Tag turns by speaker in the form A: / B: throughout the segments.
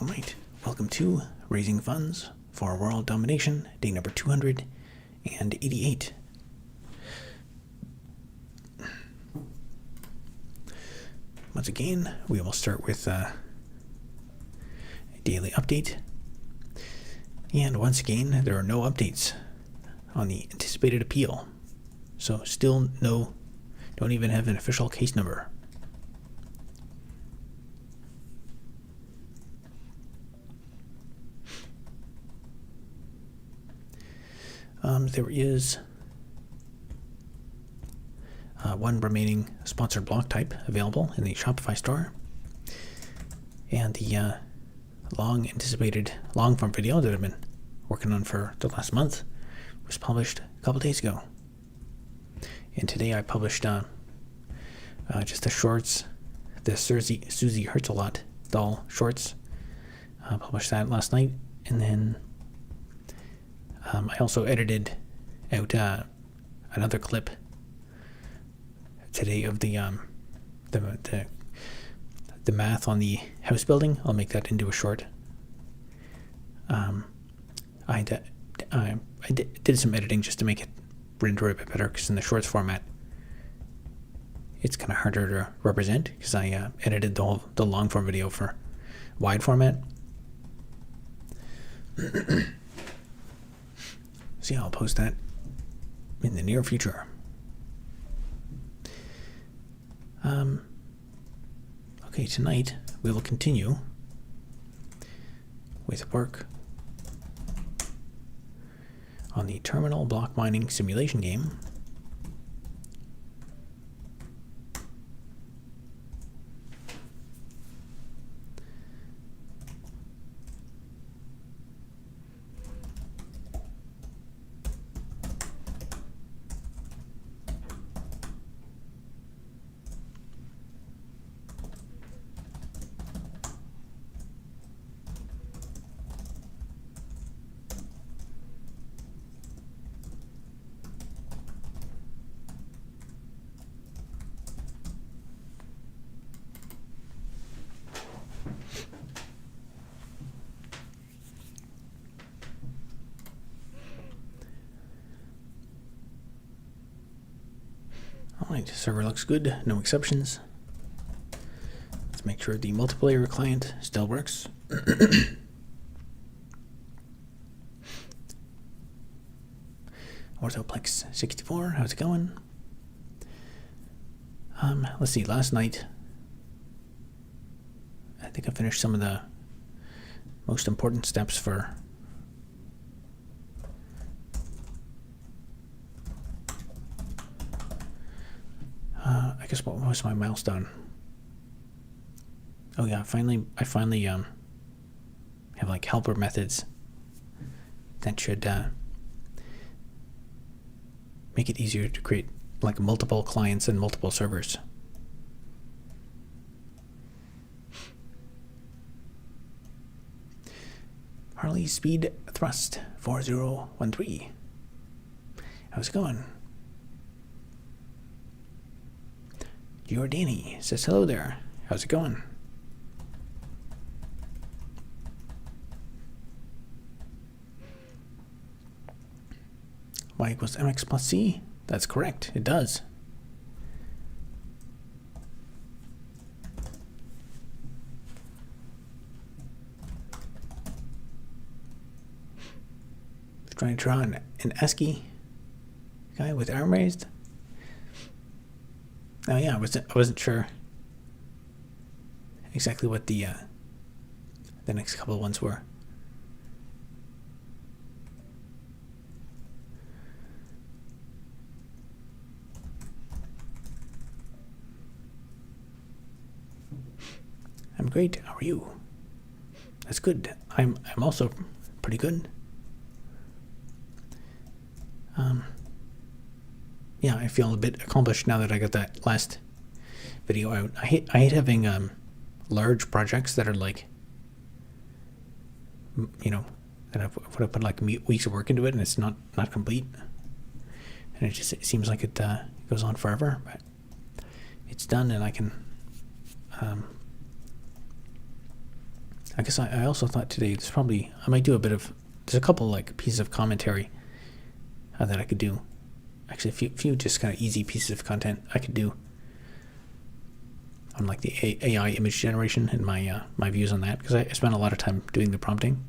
A: All right, welcome to Raising Funds for World Domination, day number 288. Once again, we will start with a daily update. And once again, there are no updates on the anticipated appeal. So still don't even have an official case number. There is one remaining sponsored block type available in the Shopify Store. And the long-anticipated long-form video that I've been working on for the last month was published a couple days ago. And today I published just the shorts, the Susie Hurts a Lot doll shorts. Published that last night, and then I also edited out another clip today of the math on the house building. I'll make that into a short. I did some editing just to make it render a bit better, because in the shorts format it's kind of harder to represent, because I edited the long form video for wide format. So yeah, I'll post that in the near future. Okay, tonight we will continue with work on the terminal block mining simulation game. Alright, server looks good, no exceptions. Let's make sure the multiplayer client still works. Orthoplex 64, how's it going? Let's see, last night I think I finished some of the most important steps for I guess what was my milestone? Oh yeah, I finally have like helper methods that should make it easier to create like multiple clients and multiple servers. Harley Speed Thrust 4013. How's it going? Danny says hello there. How's it going? Y equals mx plus c? That's correct. It does. Trying to draw an ASCII guy with arm raised. Oh yeah, I wasn't sure exactly what the next couple of ones were. I'm great. How are you? That's good. I'm also pretty good. Yeah, I feel a bit accomplished now that I got that last video out. I hate having large projects that are like, that I've put like weeks of work into it and it's not complete, and it seems like it goes on forever. But it's done, and I can I guess I also thought today I might do there's a couple like pieces of commentary that I could do. Actually, a few just kind of easy pieces of content I could do on like the AI image generation and my views on that, because I spent a lot of time doing the prompting.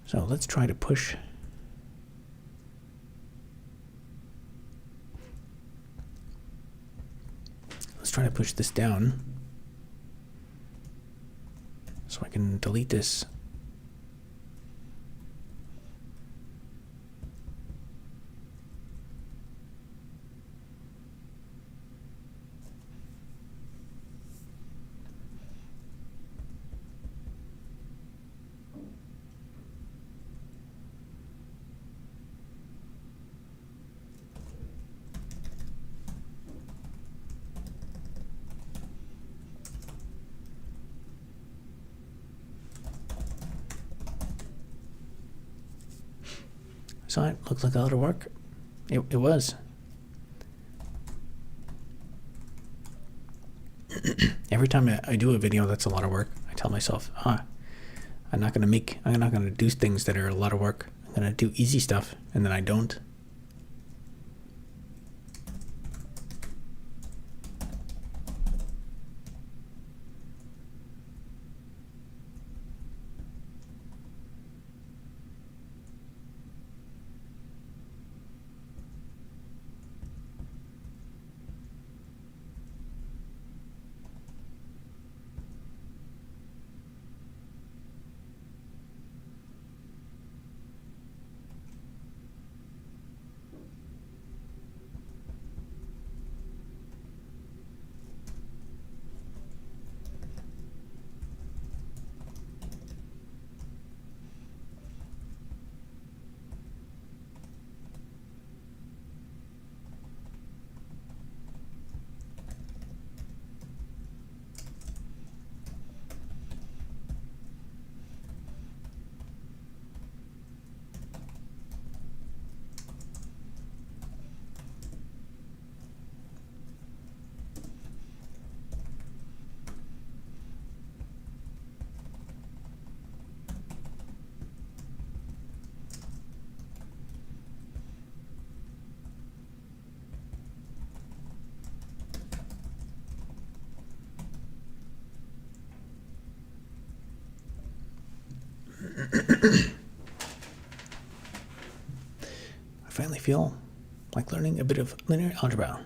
A: So let's try to push. Let's try to push this down so I can delete this. So it looks like a lot of work. It was. Every time I do a video that's a lot of work, I tell myself, I'm not gonna do things that are a lot of work. I'm gonna do easy stuff, and then I don't. I finally feel like learning a bit of linear algebra.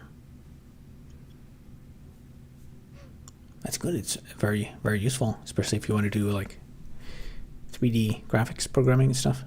A: That's good. It's very, very useful, especially if you want to do like 3D graphics programming and stuff.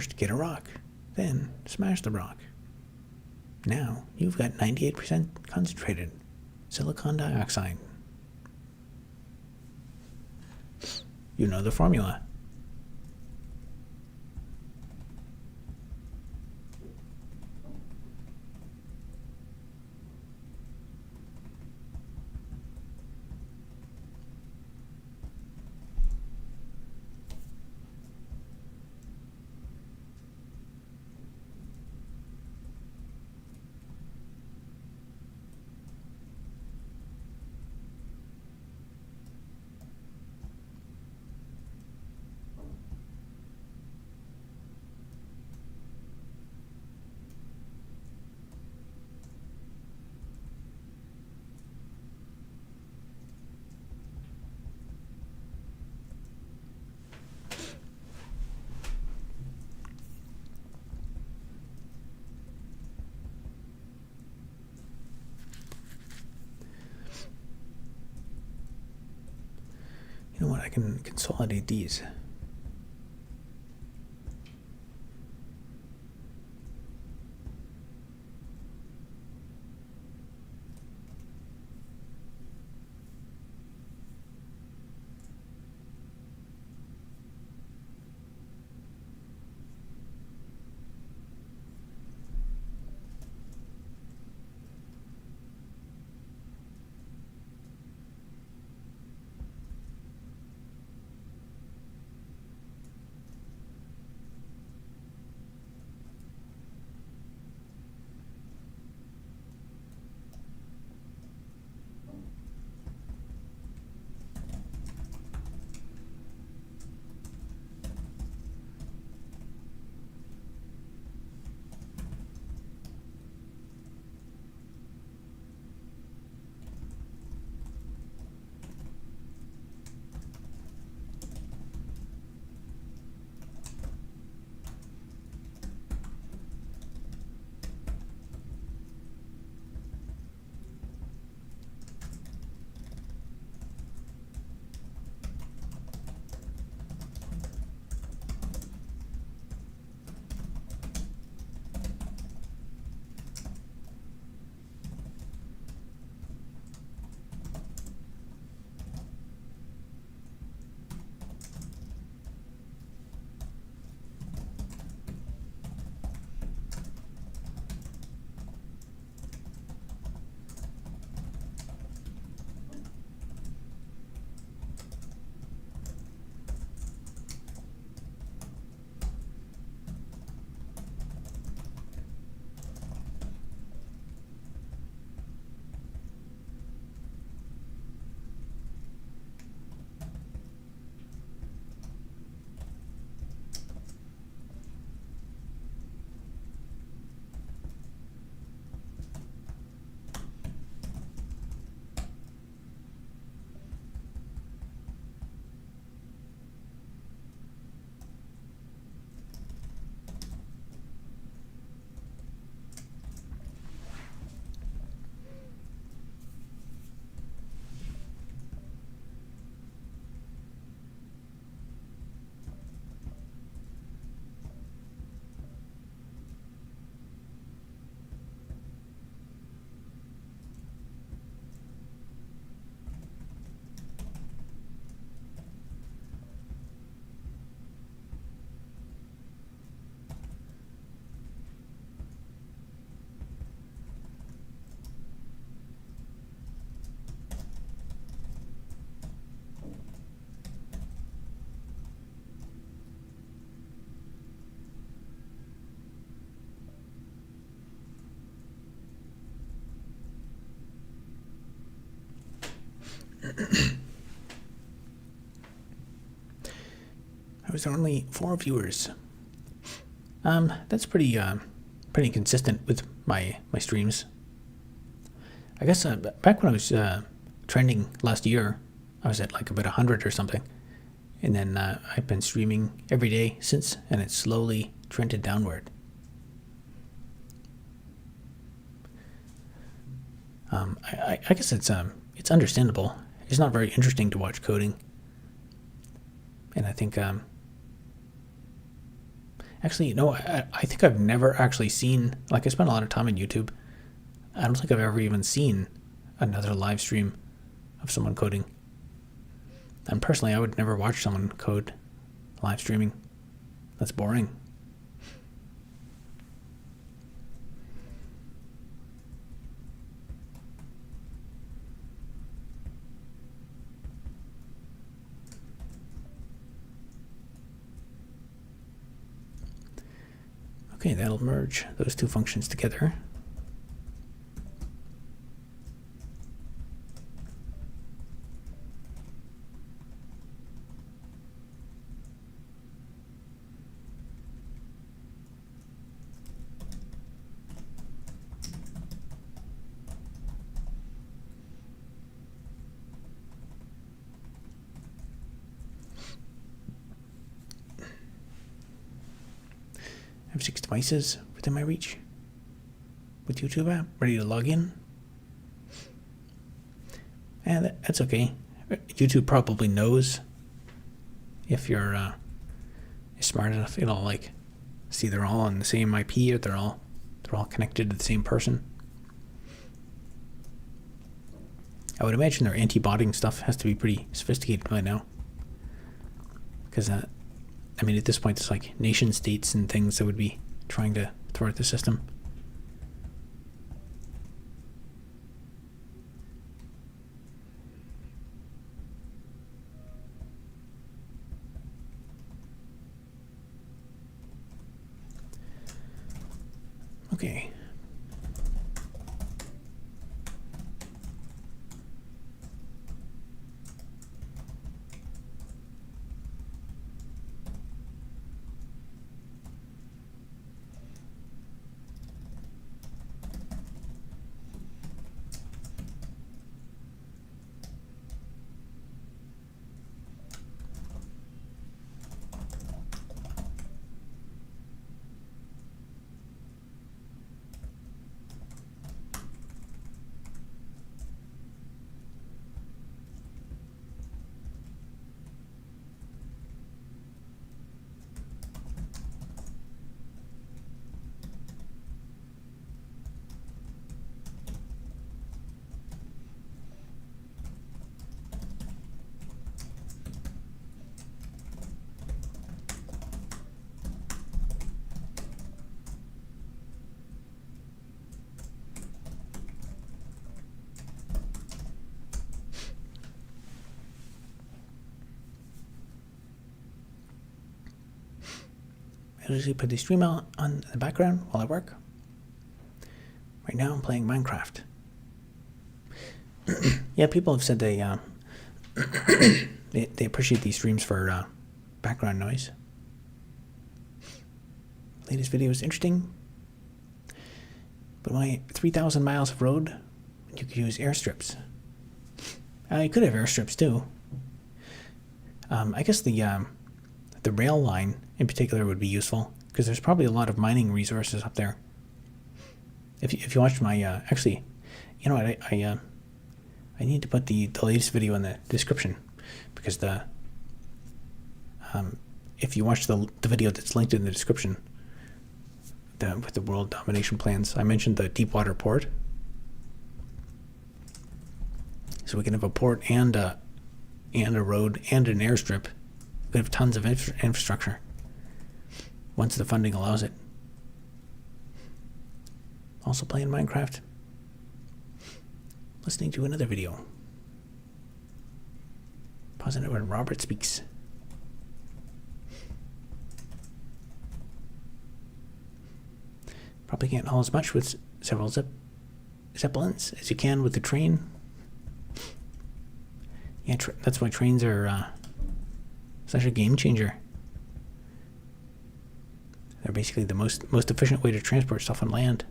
A: First, get a rock, then smash the rock. Now you've got 98% concentrated silicon dioxide. You know the formula. You know what? I can consolidate these. I was only 4 viewers. That's pretty consistent with my streams. I guess back when I was trending last year, I was at like about 100 or something, and then I've been streaming every day since, and it's slowly trended downward. I guess it's understandable. It's not very interesting to watch coding, and I think Actually, no, I think I've never actually seen, like, I spent a lot of time on YouTube. I don't think I've ever even seen another live stream of someone coding. And personally, I would never watch someone code live streaming. That's boring. Okay, that'll merge those two functions together. I have 6 devices within my reach with YouTube app, ready to log in. And that's okay. YouTube probably knows if you're smart enough. It'll like see they're all on the same IP, or they're all connected to the same person. I would imagine their anti-botting stuff has to be pretty sophisticated by now, because I mean, at this point, it's like nation states and things that would be trying to thwart the system. Okay. I usually put the stream on the background while I work. Right now I'm playing Minecraft. Yeah, people have said they appreciate these streams for background noise. Latest video is interesting, but my 3,000 miles of road, you could use airstrips. You could have airstrips too. I guess the rail line in particular would be useful, because there's probably a lot of mining resources up there. If you watch my actually, you know what, I need to put the latest video in the description, because if you watch the video that's linked in the description, with the world domination plans, I mentioned the deep water port. So we can have a port and a road and an airstrip. We have tons of infrastructure once the funding allows it. Also playing Minecraft, listening to another video. Pausing it when Robert speaks. Probably can't haul as much with several zeppelins as you can with the train. Yeah, that's why trains are such a game changer. They're basically the most efficient way to transport stuff on land.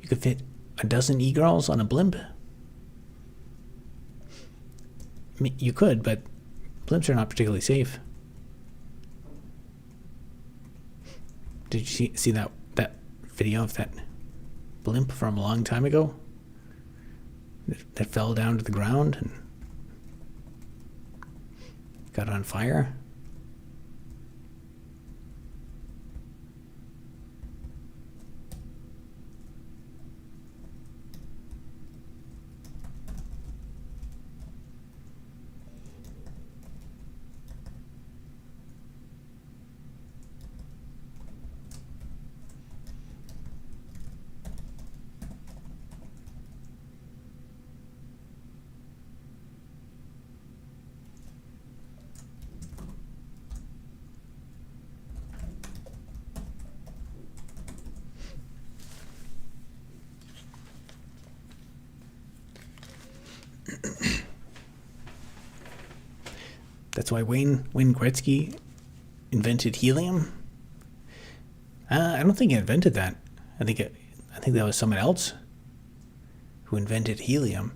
A: You could fit a dozen e-girls on a blimp. I mean, you could, but blimps are not particularly safe. Did you see that video of that blimp from a long time ago that fell down to the ground and got on fire? That's why Wayne Gretzky invented helium. I don't think he invented that. I think that was someone else who invented helium.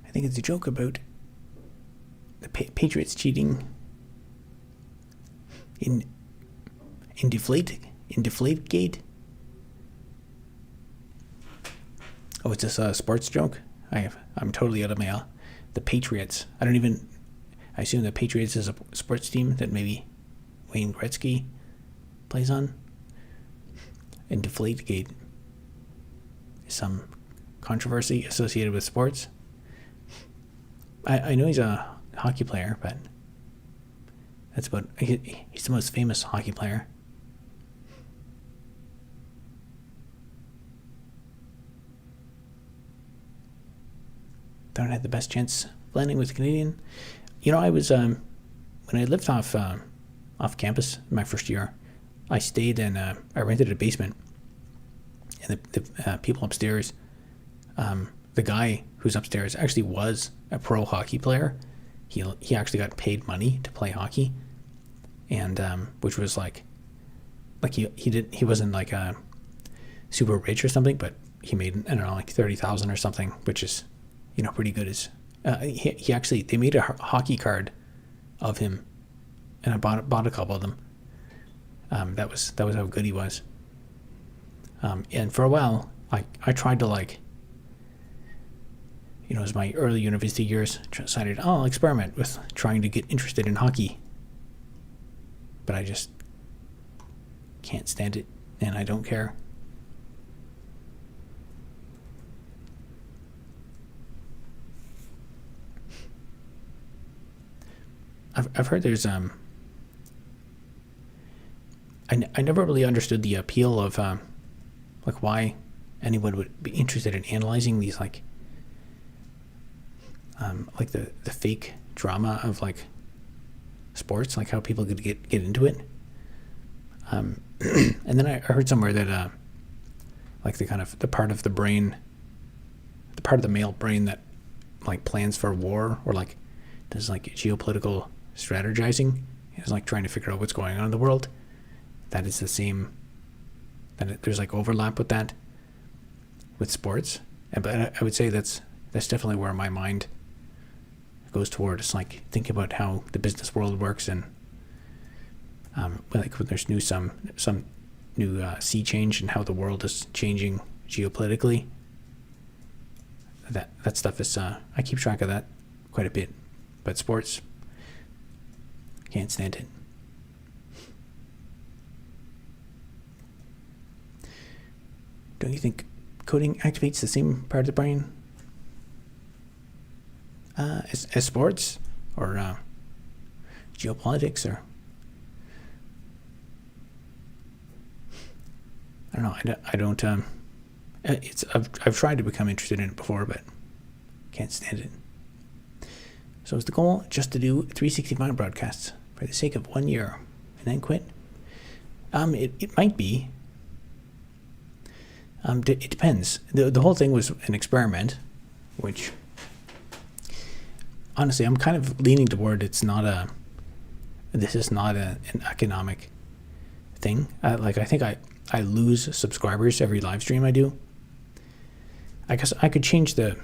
A: I think it's a joke about the Patriots cheating in Deflategate. Oh, it's just a sports joke. I'm totally out of my the Patriots. I assume the Patriots is a sports team that maybe Wayne Gretzky plays on. And Deflategate is some controversy associated with sports. I know he's a hockey player, but that's about. He's the most famous hockey player. Thought I had the best chance landing with a Canadian. I was when I lived off campus in my first year, I stayed and I rented a basement, and the people upstairs, the guy who's upstairs actually was a pro hockey player. He actually got paid money to play hockey, and which was like he wasn't like super rich or something, but he made, I don't know, like 30,000 or something, which is pretty good. He actually, they made a hockey card of him, and I bought a couple of them. That was how good he was. And for a while, I tried to it was my early university years, decided, I'll experiment with trying to get interested in hockey. But I just can't stand it, and I don't care. I've heard there's I never really understood the appeal of why anyone would be interested in analyzing these the fake drama of sports, how people could get into it. And then I heard somewhere that the part of the brain, the part of the male brain that plans for war or does geopolitical strategizing, is trying to figure out what's going on in the world. That is the same. There's overlap with that with sports, but I would say that's definitely where my mind goes toward. It's think about how the business world works, and when there's some new sea change and how the world is changing geopolitically. That stuff is I keep track of that quite a bit, but sports, can't stand it. Don't you think coding activates the same part of the brain as sports or geopolitics? Or I don't know. I don't. I've tried to become interested in it before, but can't stand it. So is the goal just to do 365 broadcasts for the sake of 1 year and then quit? It might be. It depends. The whole thing was an experiment, which honestly I'm kind of leaning toward this is not an economic thing. I think I lose subscribers every live stream I do. I guess I could change the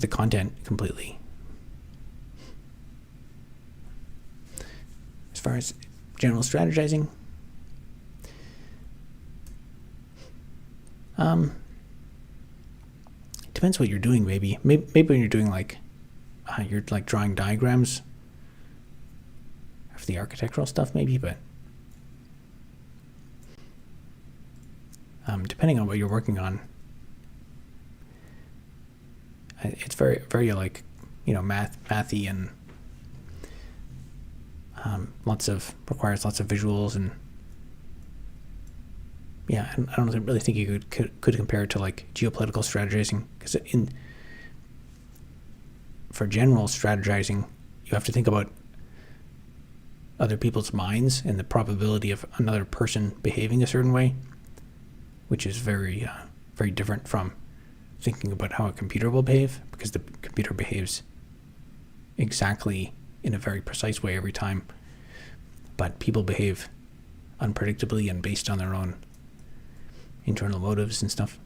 A: content completely. As far as general strategizing, it depends what you're doing. Maybe when you're doing you're drawing diagrams for the architectural stuff maybe, but depending on what you're working on, it's very, very like, mathy and requires lots of visuals, and yeah, I don't really think you could compare it to like geopolitical strategizing, because for general strategizing, you have to think about other people's minds and the probability of another person behaving a certain way, which is very, very different from thinking about how a computer will behave, because the computer behaves exactly in a very precise way every time, but people behave unpredictably and based on their own internal motives and stuff.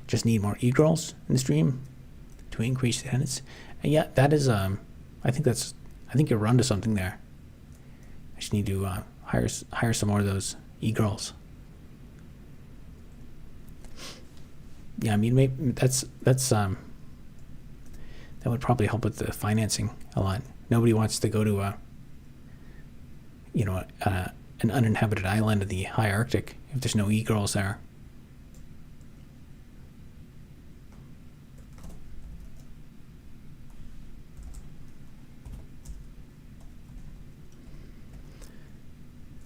A: Just need more e-girls in the stream to increase attendance. And yeah, that is I think you're onto something there. I just need to hire some more of those e-girls. Yeah, I mean, maybe that would probably help with the financing a lot. Nobody wants to go to an uninhabited island in the high Arctic if there's no e-girls there.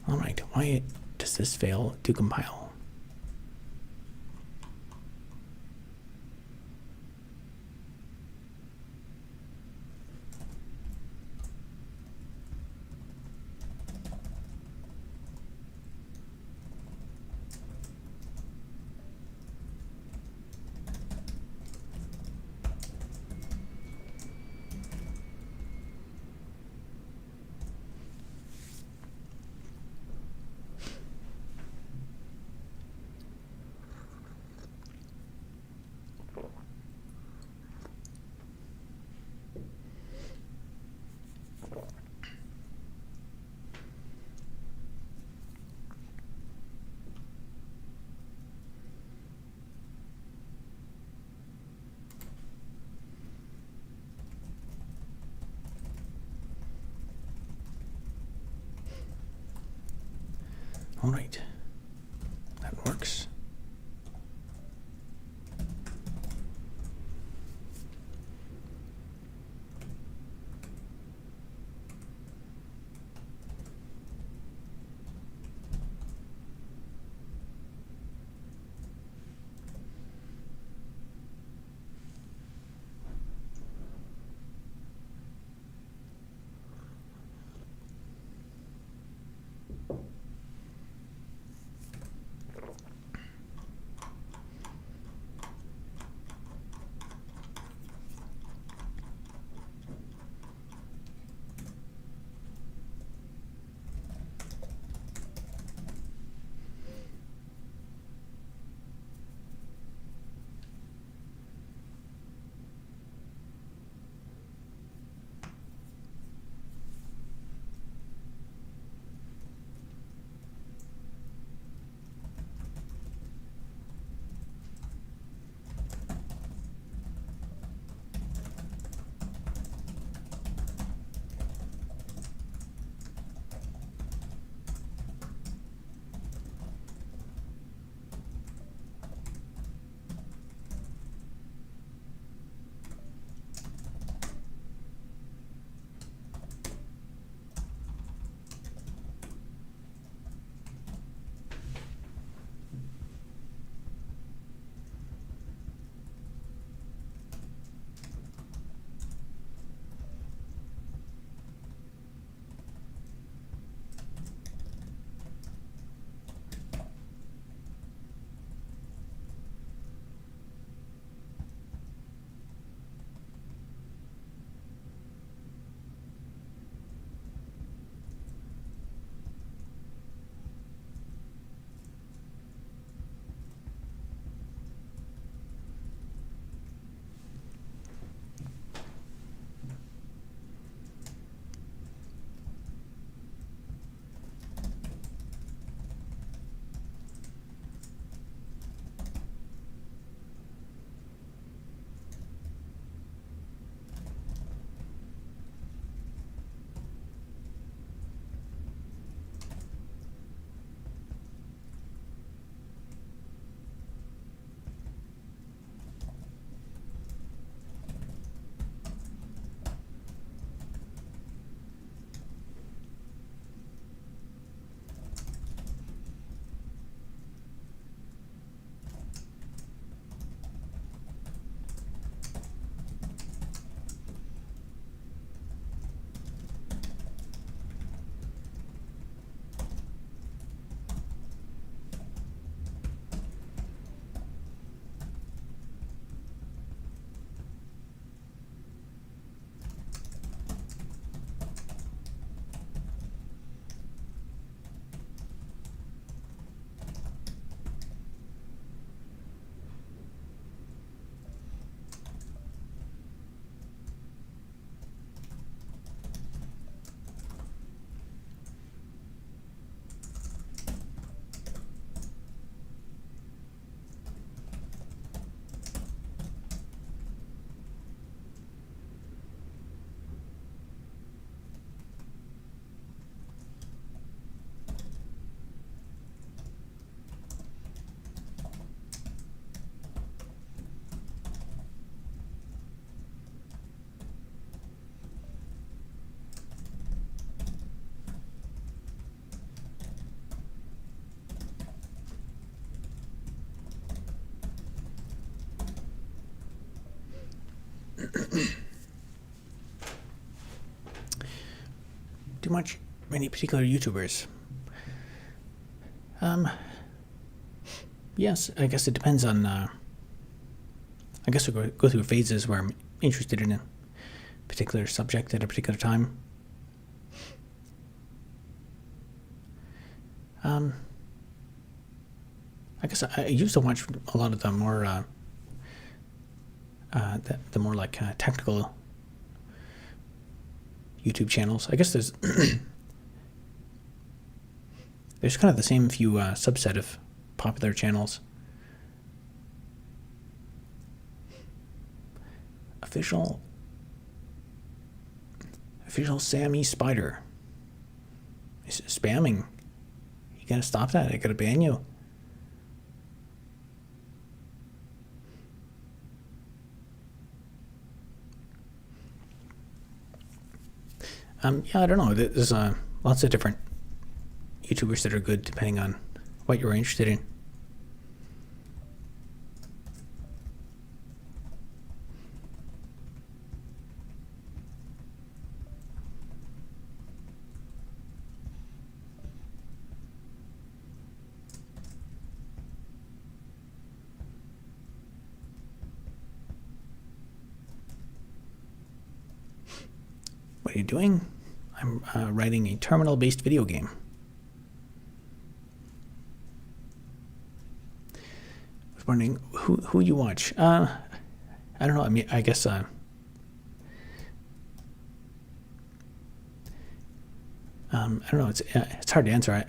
A: All right, why does this fail to compile? All right, that works. Too much any particular YouTubers? Yes, I guess it depends on. I guess we go through phases where I'm interested in a particular subject at a particular time. I guess I used to watch a lot of the more the more like technical YouTube channels. I guess there's there's kind of the same few subset of popular channels. Official Sammy Spider is spamming. You gotta stop that. I gotta ban you. Yeah, I don't know. There's lots of different YouTubers that are good depending on what you're interested in. What are you doing? I'm writing a terminal-based video game. I was wondering who you watch. I don't know. I mean, I guess I don't know. It's hard to answer.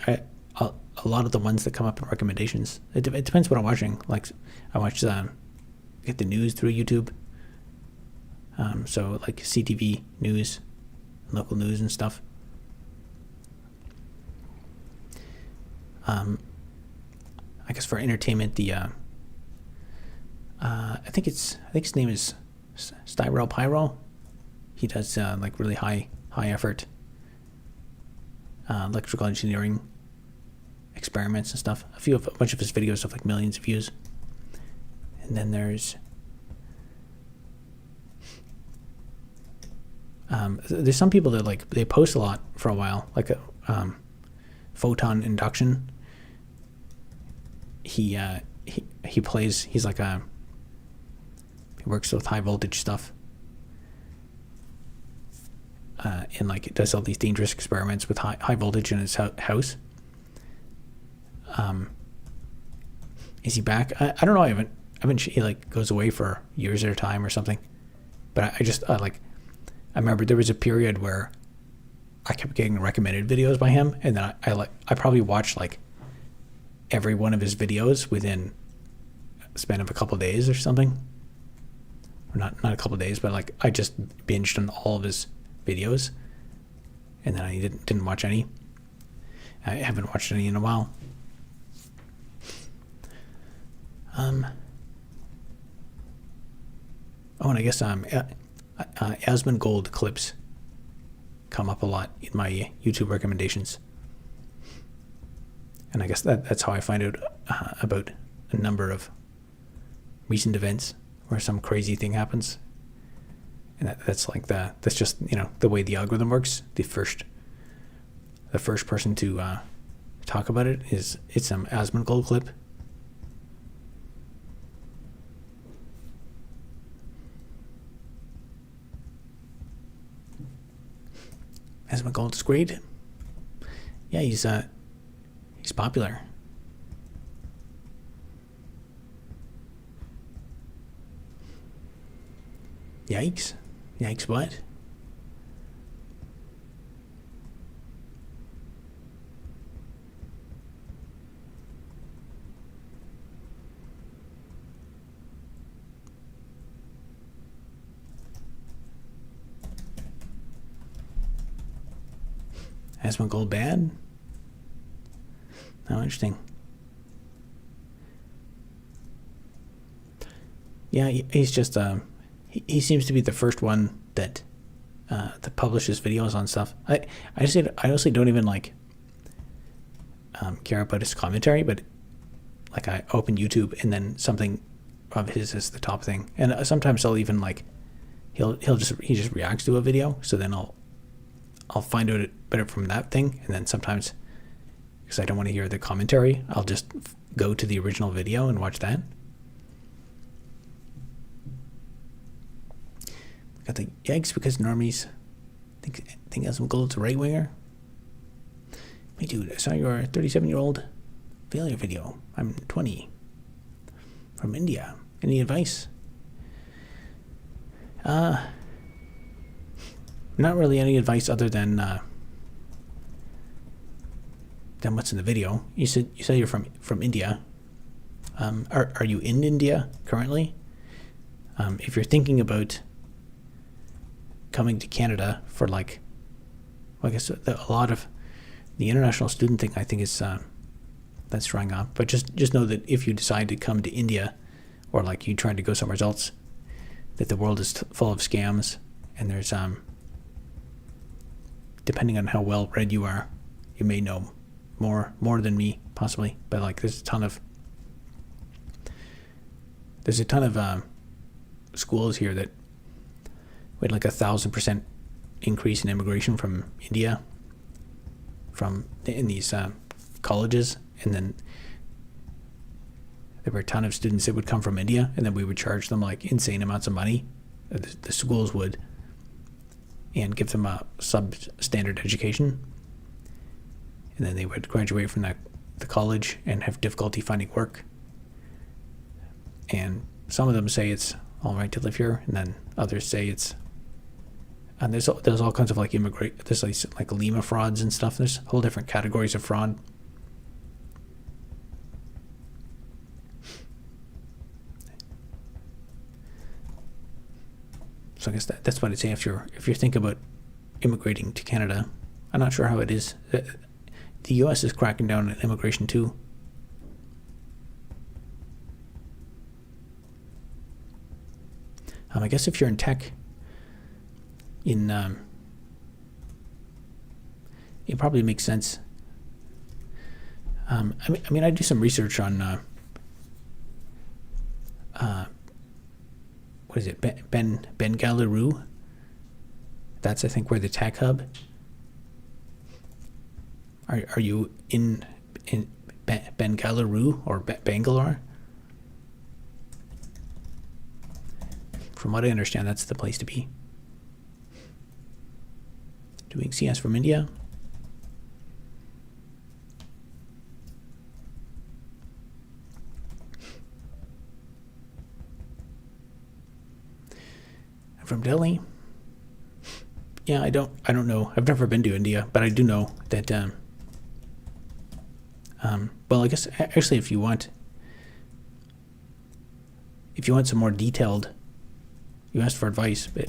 A: A lot of the ones that come up in recommendations. It depends what I'm watching. Like I watch get the news through YouTube. So like CTV news, local news and stuff. I guess for entertainment, I think his name is Styrel Pyro. He does like really high effort electrical engineering experiments and stuff. A bunch of his videos have like millions of views. And then there's some people that like they post a lot for a while, like a photon induction. He plays. He works with high voltage stuff, and like it does all these dangerous experiments with high voltage in his house. Is he back? I don't know. I haven't. He like goes away for years at a time or something. But I just I remember there was a period where I kept getting recommended videos by him, and then I probably watched like every one of his videos within a span of a couple of days or something. Or not a couple of days, but like I just binged on all of his videos, and then I didn't watch any. I haven't watched any in a while. Oh, and I guess Asmongold clips come up a lot in my YouTube recommendations, and I guess that's how I find out about a number of recent events where some crazy thing happens, and that's just the way the algorithm works. The first person to talk about it's some Asmongold clip. Asmongold is great. Yeah, he's popular. Yikes what? Asmongold bad? Oh, interesting. Yeah, he's just he seems to be the first one that publishes videos on stuff. I honestly don't even care about his commentary, but like I open YouTube and then something of his is the top thing, and sometimes I'll even he just reacts to a video. So then I'll find out it better from that thing, and then sometimes, because I don't want to hear the commentary, I'll just go to the original video and watch that. Got the yikes because normies think as Gold's a right winger. Hey dude, I saw your 37-year-old failure video. I'm 20. From India. Any advice? Not really any advice other than what's in the video. You said you're from India. Are you in India currently? If you're thinking about coming to Canada for I guess a lot of the international student thing, I think, is that's drying up. But just know that if you decide to come to India, or you trying to go somewhere else, that the world is full of scams, and there's depending on how well read you are, you may know more than me possibly. But there's a ton of schools here that we had 1,000% increase in immigration from India in these colleges, and then there were a ton of students that would come from India, and then we would charge them insane amounts of money, the schools would, and give them a substandard education, and then they would graduate from the college and have difficulty finding work. And some of them say it's all right to live here, and then others say it's, and there's all kinds of there's Lima frauds and stuff. There's whole different categories of fraud. So I guess that's what I'd say if you're thinking about immigrating to Canada. I'm not sure how it is. The U.S. is cracking down on immigration too. I guess if you're in tech, it probably makes sense. I mean, I do some research on what is it, Bengaluru? That's, I think, where the tech hub. Are you in Bengaluru or Bangalore? From what I understand, that's the place to be. Doing CS from India. From Delhi. Yeah, I don't know. I've never been to India, but I do know that well, I guess actually if you want some more detailed, you asked for advice, but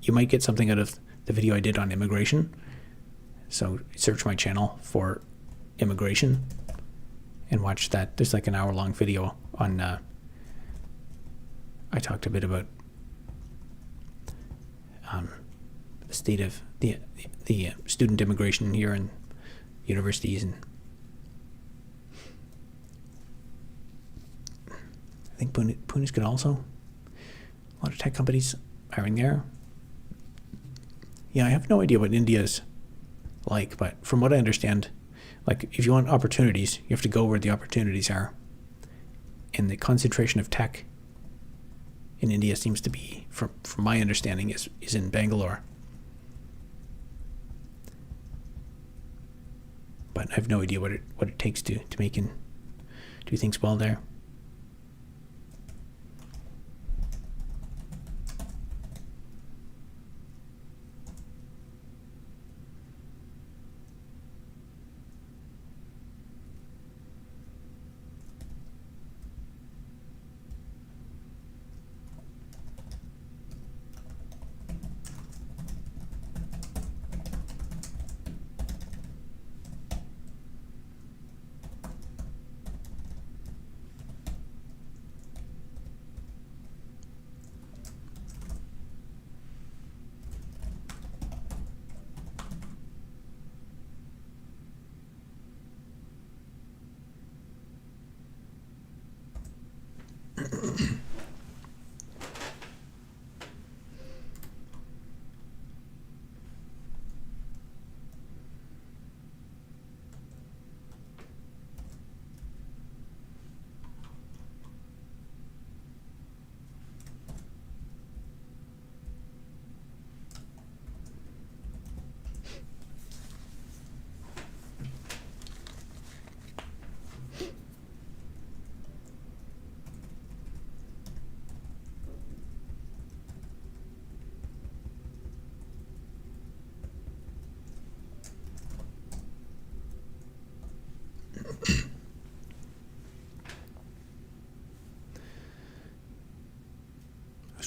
A: you might get something out of the video I did on immigration. So search my channel for immigration and watch that. There's an hour-long video on I talked a bit about the state of the student immigration here in universities, and I think Pune's good also. A lot of tech companies hiring there. Yeah, I have no idea what India's like, but from what I understand, if you want opportunities, you have to go where the opportunities are. And the concentration of tech in India seems to be, from my understanding, is in Bangalore. But I have no idea what it takes to make and do things well there.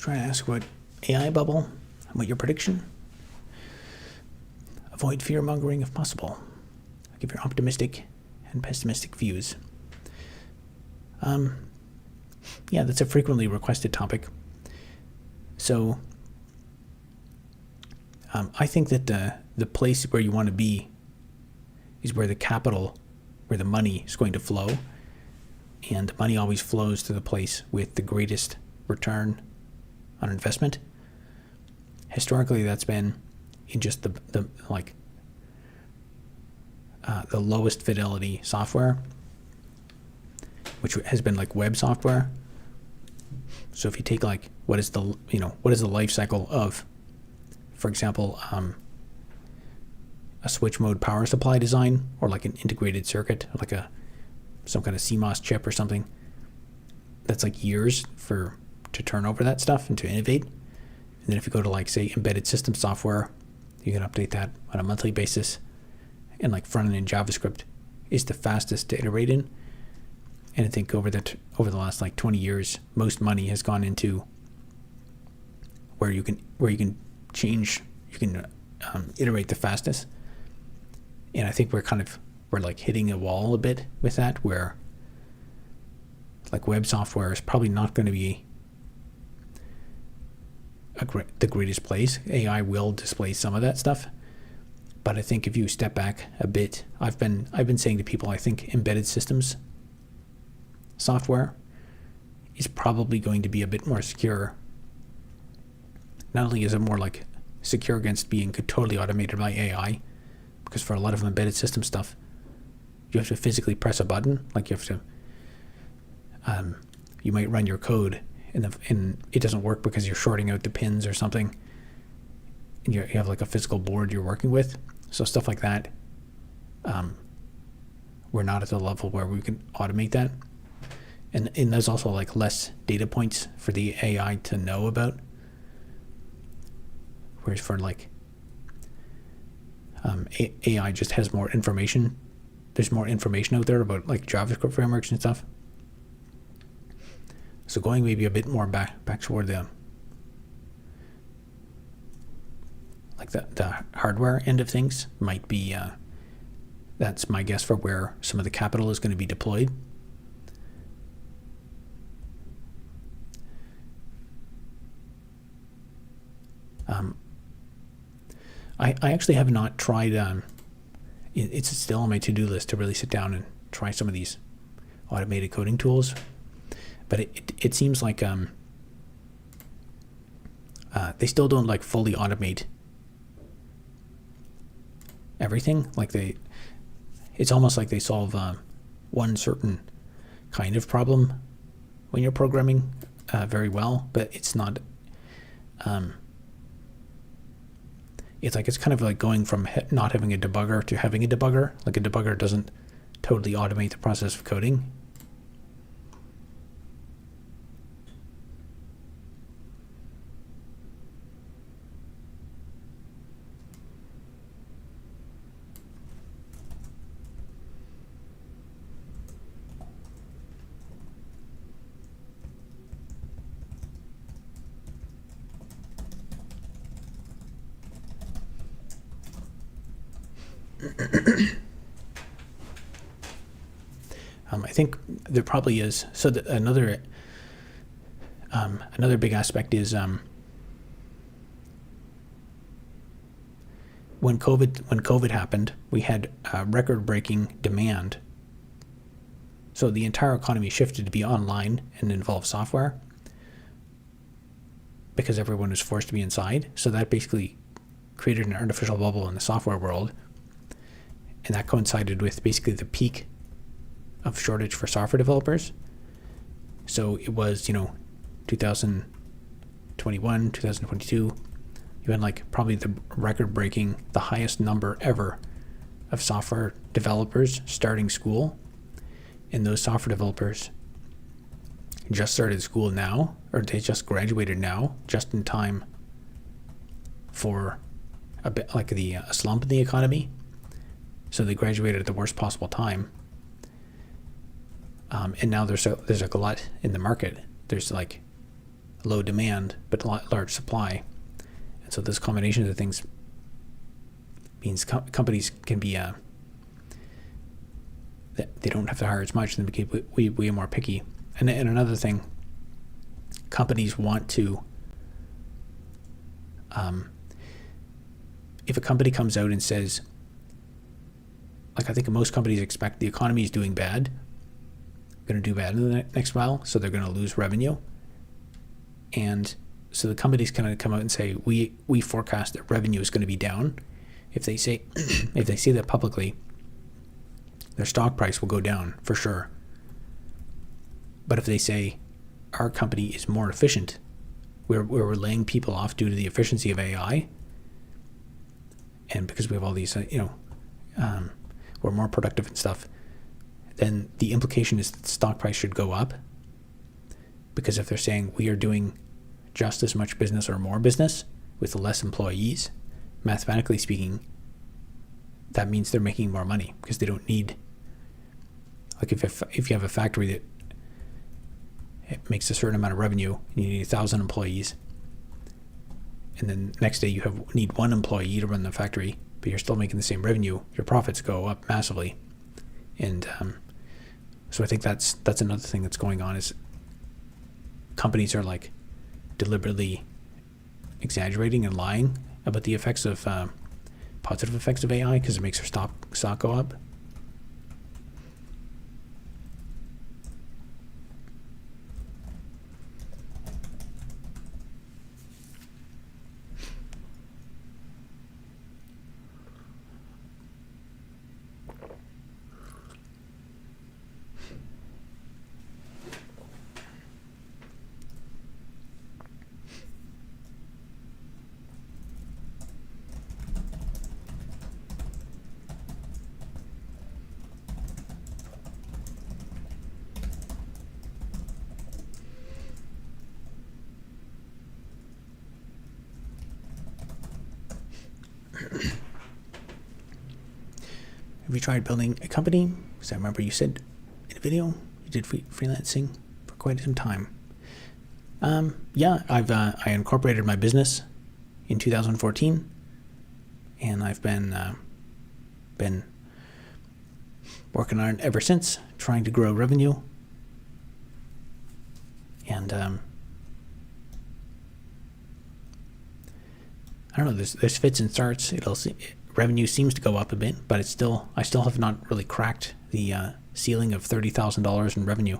A: trying to ask about AI bubble. What your prediction? Avoid fear mongering if possible. Give your optimistic and pessimistic views. Yeah, that's a frequently requested topic. So I think that the place where you want to be is where the capital, where the money is going to flow. And the money always flows to the place with the greatest return on investment. Historically, that's been in just the lowest fidelity software, which has been like web software. So if you take like what is the life cycle of, for example, a switch mode power supply design, or like an integrated circuit, like some kind of CMOS chip or something, that's like years to turn over that stuff and to innovate. And then if you go to like say embedded system software, you can update that on a monthly basis. And like front end in JavaScript is the fastest to iterate in. And I think over the last like 20 years, most money has gone into where you can change, you can iterate the fastest. And I think we're like hitting a wall a bit with that, where like web software is probably not going to be the greatest place. AI will displace some of that stuff. But I think if you step back a bit, I've been saying to people, I think embedded systems software is probably going to be a bit more secure. Not only is it more like secure against being totally automated by AI, because for a lot of embedded system stuff, you have to physically press a button. Like you have to, you might run your code and it doesn't work because you're shorting out the pins or something. And you have like a physical board you're working with. So stuff like that, we're not at the level where we can automate that. And there's also like less data points for the AI to know about. Whereas for like AI just has more information. There's more information out there about like JavaScript frameworks and stuff. So going maybe a bit more back toward the hardware end of things might be, that's my guess for where some of the capital is going to be deployed. I actually have not tried, it's still on my to-do list to really sit down and try some of these automated coding tools. But it seems like they still don't like fully automate everything. Like it's almost like they solve one certain kind of problem when you're programming very well, but it's not. It's kind of like going from not having a debugger to having a debugger. Like a debugger doesn't totally automate the process of coding. I think there probably is. So another big aspect is when COVID happened, we had record-breaking demand. So the entire economy shifted to be online and involve software because everyone was forced to be inside. So that basically created an artificial bubble in the software world. And that coincided with basically the peak of shortage for software developers. So it was, 2021, 2022, you had like probably the record-breaking, the highest number ever of software developers starting school. And those software developers just started school now, or they just graduated now, just in time for a bit like a slump in the economy. So they graduated at the worst possible time. And now there's a glut in the market. There's like low demand but large supply. And so this combination of the things means companies can be they don't have to hire as much, and they become way more picky. And another thing, companies want to, if a company comes out and says, like I think most companies expect the economy is doing bad, going to do bad in the next while, so they're going to lose revenue. And so the companies kind of come out and say, we forecast that revenue is going to be down. If they say that publicly, their stock price will go down for sure. But if they say our company is more efficient, we're laying people off due to the efficiency of AI, and because we have all these, we're more productive and stuff, then the implication is that the stock price should go up. Because if they're saying we are doing just as much business or more business with less employees, mathematically speaking, that means they're making more money because they don't need, like if you have a factory that it makes a certain amount of revenue and you need 1,000 employees, and then next day you need one employee to run the factory, but you're still making the same revenue, your profits go up massively. And so I think that's another thing that's going on, is companies are like deliberately exaggerating and lying about the effects of positive effects of AI because it makes their stock go up. Have you tried building a company? Because I remember you said in a video you did freelancing for quite some time. Yeah, I incorporated my business in 2014, and I've been working on it ever since, trying to grow revenue. And I don't know. There's fits and starts. Revenue seems to go up a bit, but I still have not really cracked the ceiling of $30,000 in revenue.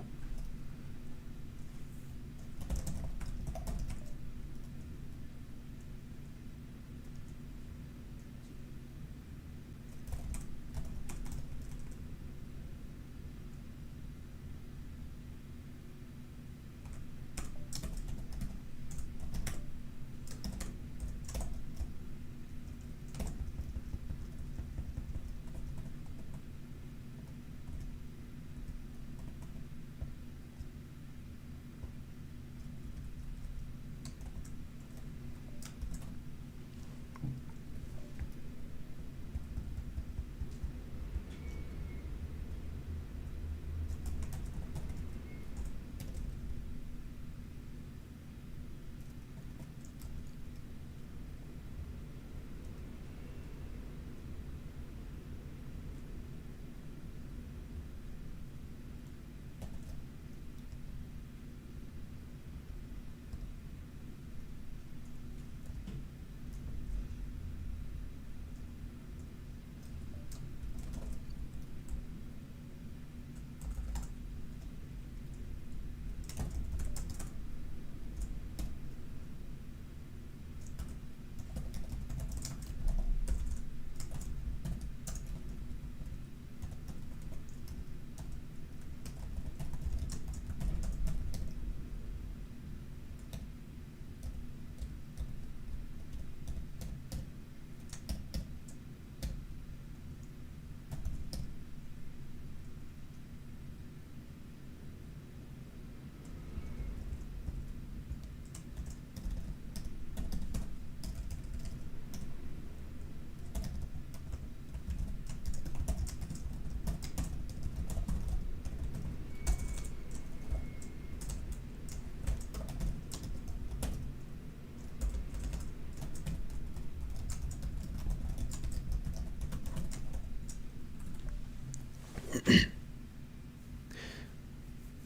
A: You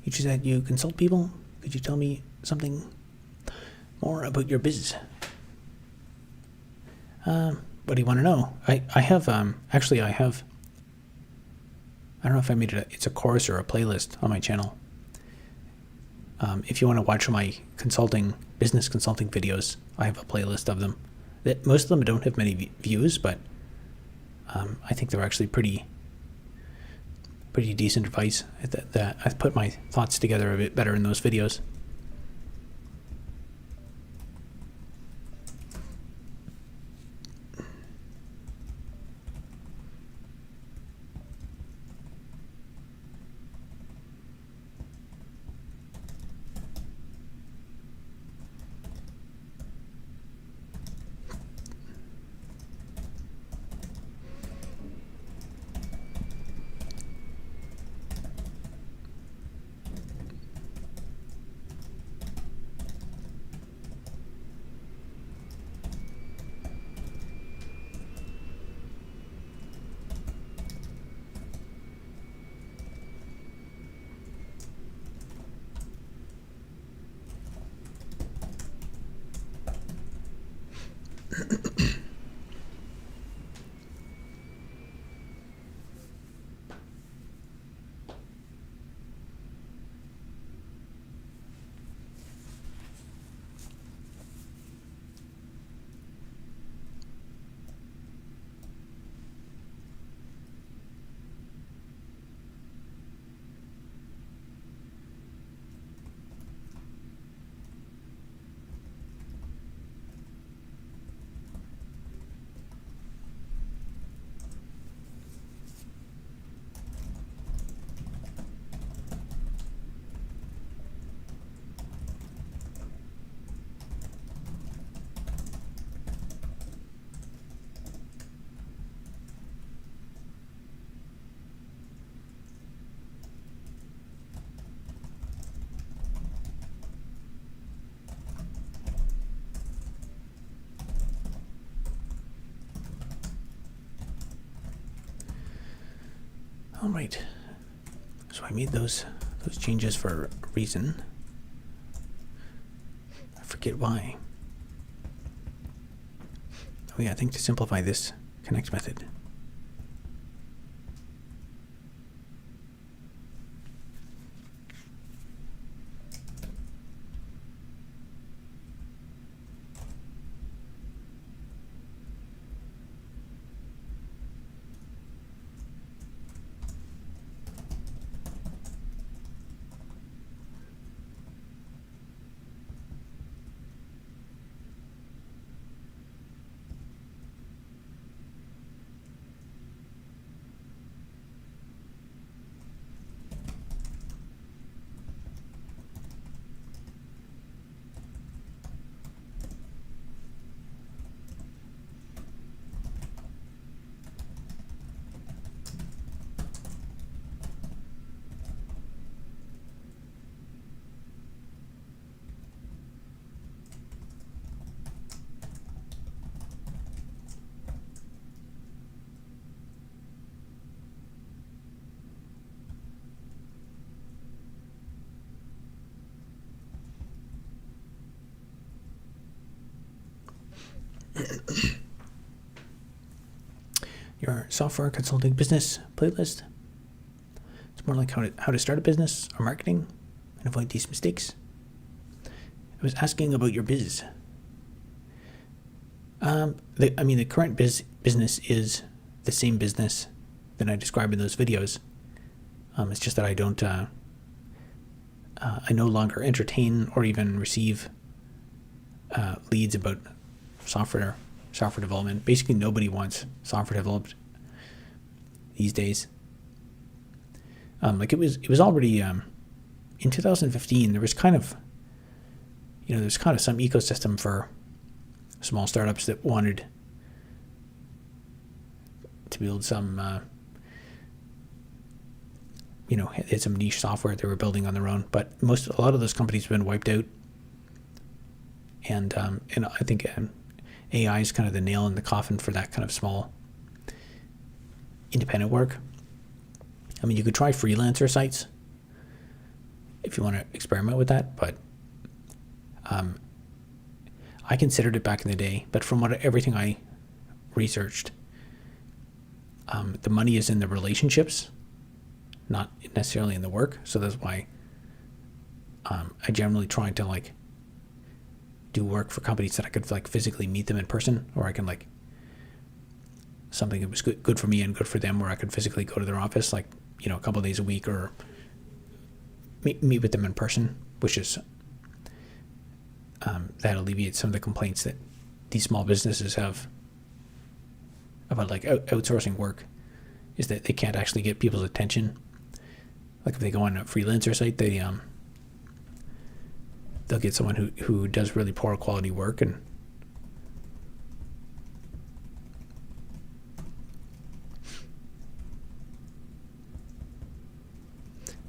A: just said you consult people. Could you tell me something more about your business? What do you want to know? I have, actually I have, I don't know if I made it, it's a course or a playlist on my channel. If you want to watch my business consulting videos, I have a playlist of them. Most of them don't have many views, but I think they're actually pretty decent advice. That I put my thoughts together a bit better in those videos. All right, so I made those changes for a reason. I forget why. Oh yeah, I think to simplify this connect method. Your software consulting business playlist. It's more like how to start a business or marketing and avoid these mistakes. I was asking about your biz. The current business is the same business that I describe in those videos. It's just that I don't. I no longer entertain or even receive leads about software development. Basically, nobody wants software developed these days. It was already in 2015. There was kind of some ecosystem for small startups that wanted to build some, had some niche software they were building on their own. But a lot of those companies have been wiped out, and I think AI is kind of the nail in the coffin for that kind of small independent work. I mean, you could try freelancer sites if you want to experiment with that, but I considered it back in the day. But from everything I researched, the money is in the relationships, not necessarily in the work. So that's why I generally try to like do work for companies that I could like physically meet them in person, or I can like something that was good for me and good for them, where I could physically go to their office, like, you know, a couple of days a week, or meet with them in person, which is that alleviates some of the complaints that these small businesses have about like outsourcing work, is that they can't actually get people's attention. Like if they go on a freelancer site, they'll get someone who does really poor quality work, and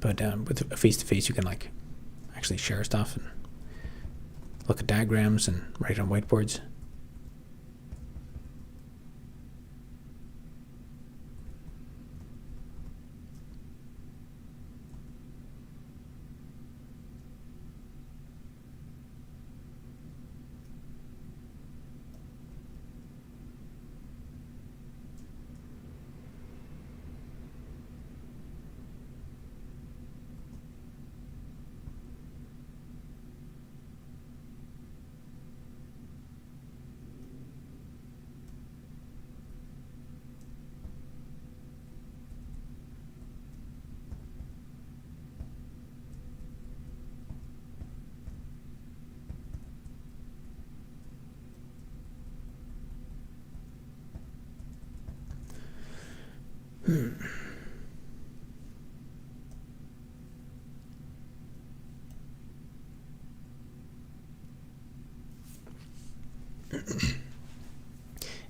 A: but with a face-to-face, you can like actually share stuff and look at diagrams and write on whiteboards.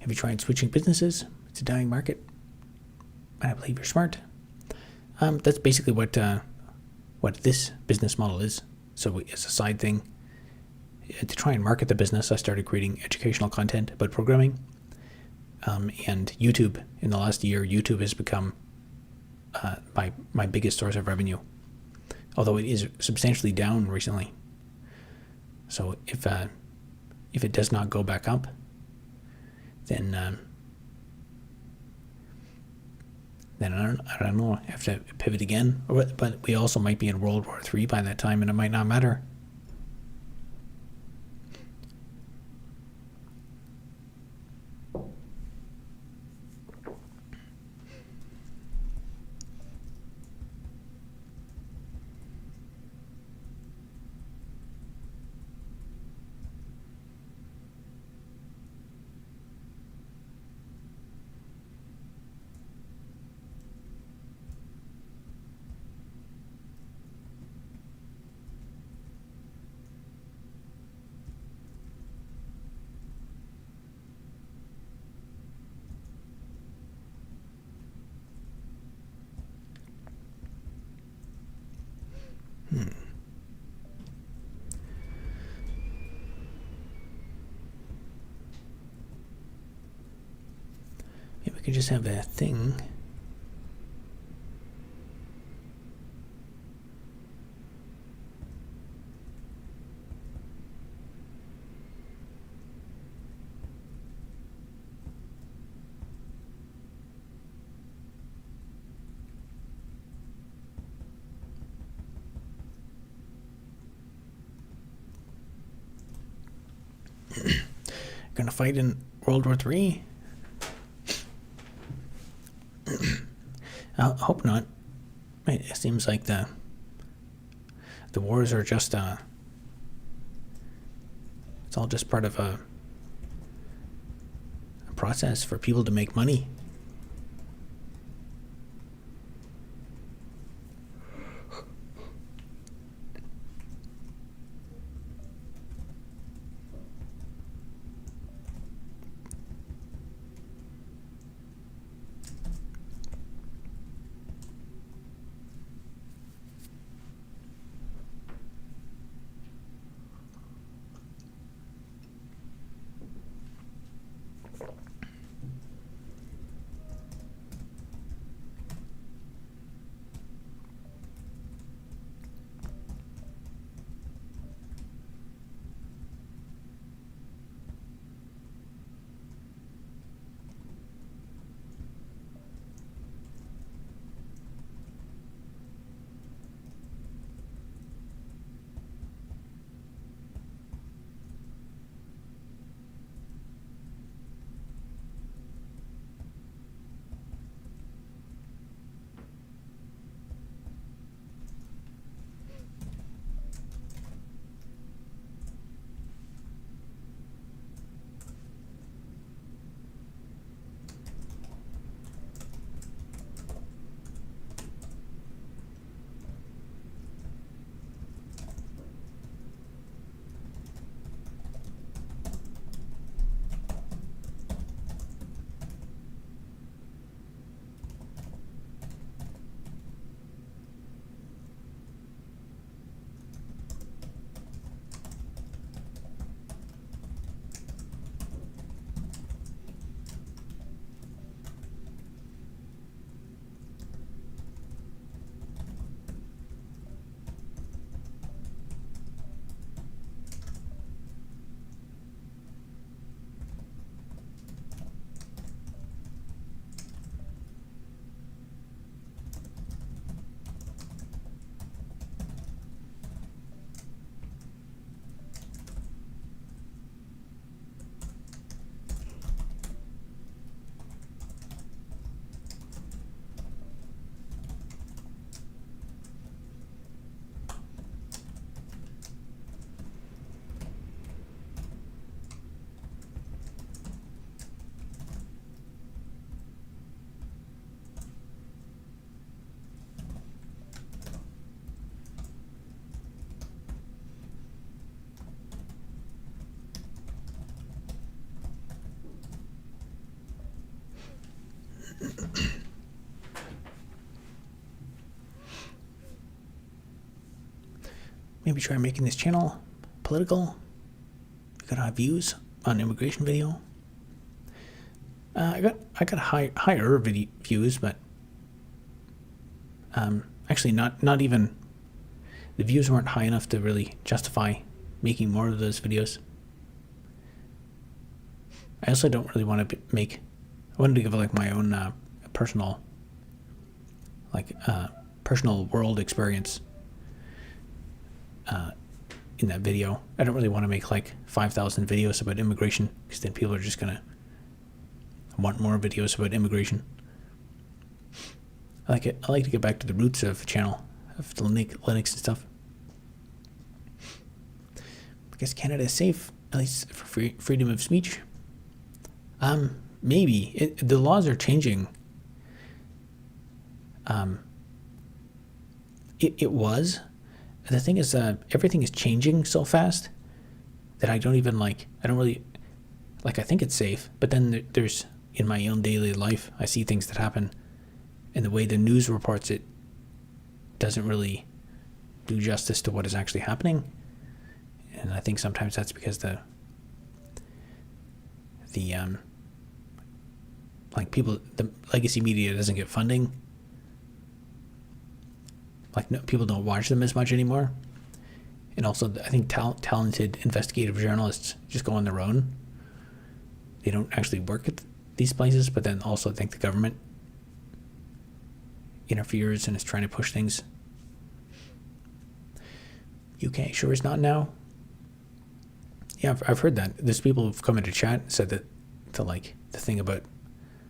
A: Have you tried switching businesses? It's a dying market, and I believe you're smart. That's basically what this business model is. So as a side thing, to try and market the business, I started creating educational content about programming. And YouTube, in the last year, YouTube has become my biggest source of revenue, although it is substantially down recently. So if it does not go back up, then I don't know. I have to pivot again. But we also might be in World War III by that time, and it might not matter. Maybe we could just have a thing. Gonna fight in World War III? I hope not. It seems like the wars are just it's all just part of a process for people to make money.
B: Maybe try making this channel political. We got views on immigration video. I got higher views, but actually not even the views weren't high enough to really justify making more of those videos. I also don't really want to I wanted to give like my own personal world experience in that video. I don't really want to make like 5,000 videos about immigration, because then people are just gonna want more videos about immigration. I like to get back to the roots of the channel, of the Linux and stuff. I guess Canada is safe, at least for freedom of speech. Maybe the laws are changing. It was. The thing is, everything is changing so fast that I don't really I think it's safe, but then there's, in my own daily life, I see things that happen, and the way the news reports it doesn't really do justice to what is actually happening. And I think sometimes that's because the legacy media doesn't get funding. People don't watch them as much anymore. And also, I think talented investigative journalists just go on their own. They don't actually work at these places, but then also think the government interferes and is trying to push things. UK sure is not now. Yeah, I've heard that. There's people who've come into chat and said that the thing about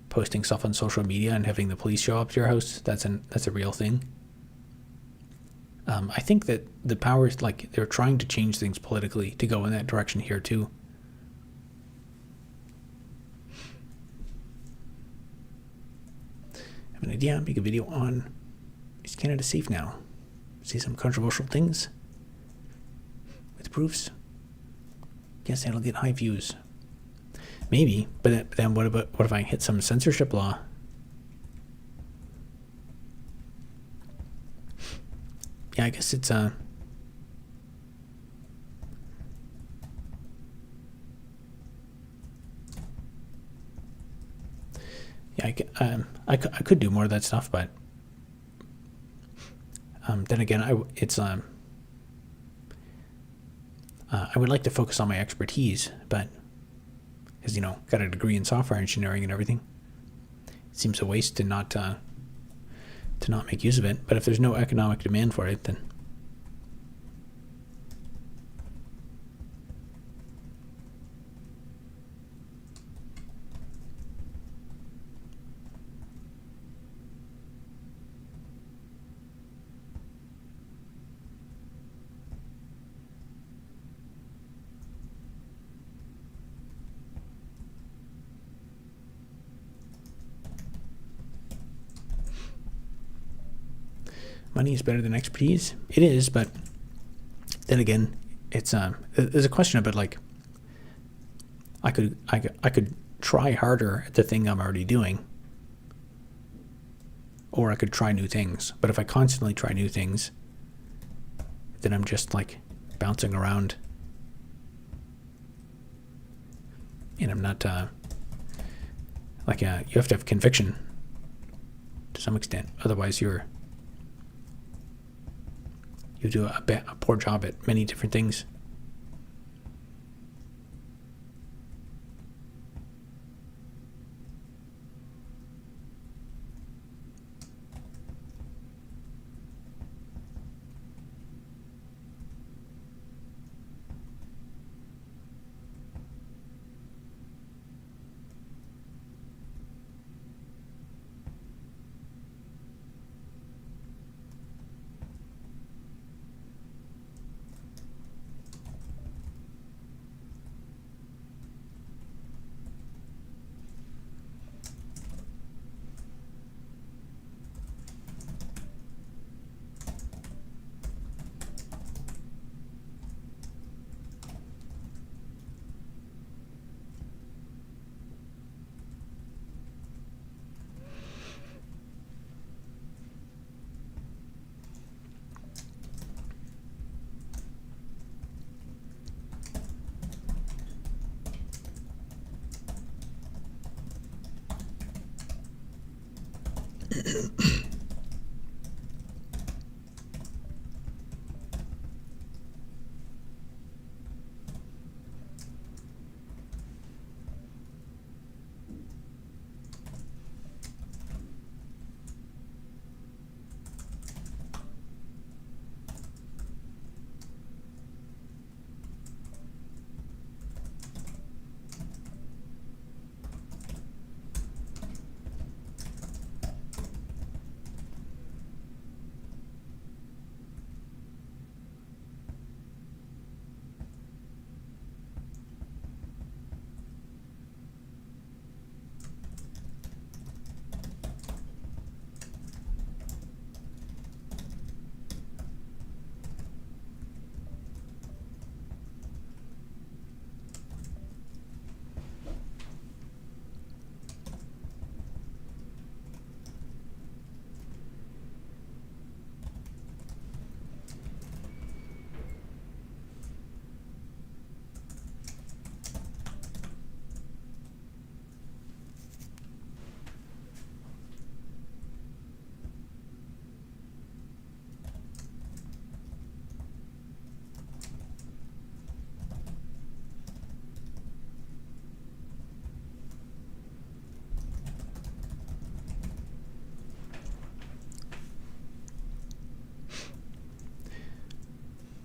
B: posting stuff on social media and having the police show up to your house, that's a real thing. I think that the powers, they're trying to change things politically to go in that direction here too. I have an idea. Make a video on, is Canada safe now? See some controversial things with proofs. Guess that'll get high views. Maybe, but then what if I hit some censorship law? Yeah, I guess it's yeah, I could do more of that stuff, but then again, I would like to focus on my expertise, but because got a degree in software engineering and everything, it seems a waste to not make use of it. But if there's no economic demand for it, then money is better than expertise. It is, but then again, it's there's a question of it. I could try harder at the thing I'm already doing, or I could try new things. But if I constantly try new things, then I'm just bouncing around, and I'm not you have to have conviction to some extent. Otherwise, you do a poor job at many different things.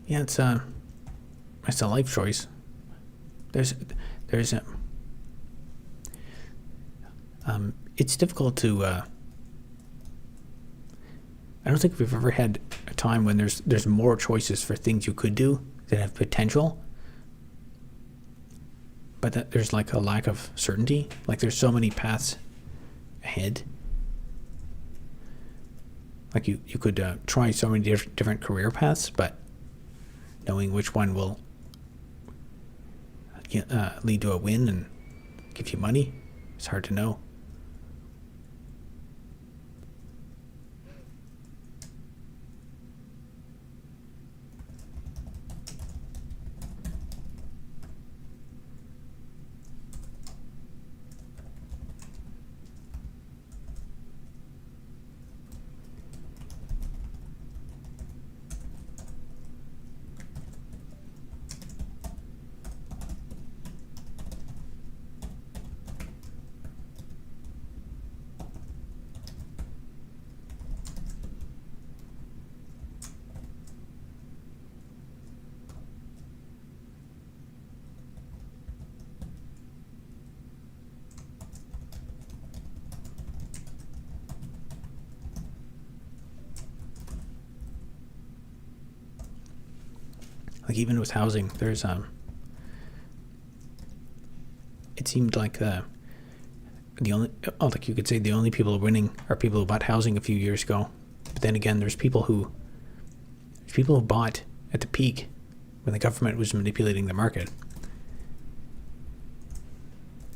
B: Yeah, it's a life choice. There's it's difficult to. I don't think we've ever had a time when there's more choices for things you could do that have potential, but that there's like a lack of certainty. Like there's so many paths ahead. Like you could try so many different career paths, but knowing which one will lead to a win and give you money, it's hard to know. Like even with housing, there's it seemed like the only like you could say the only people winning are people who bought housing a few years ago. But then again, there's people who bought at the peak when the government was manipulating the market,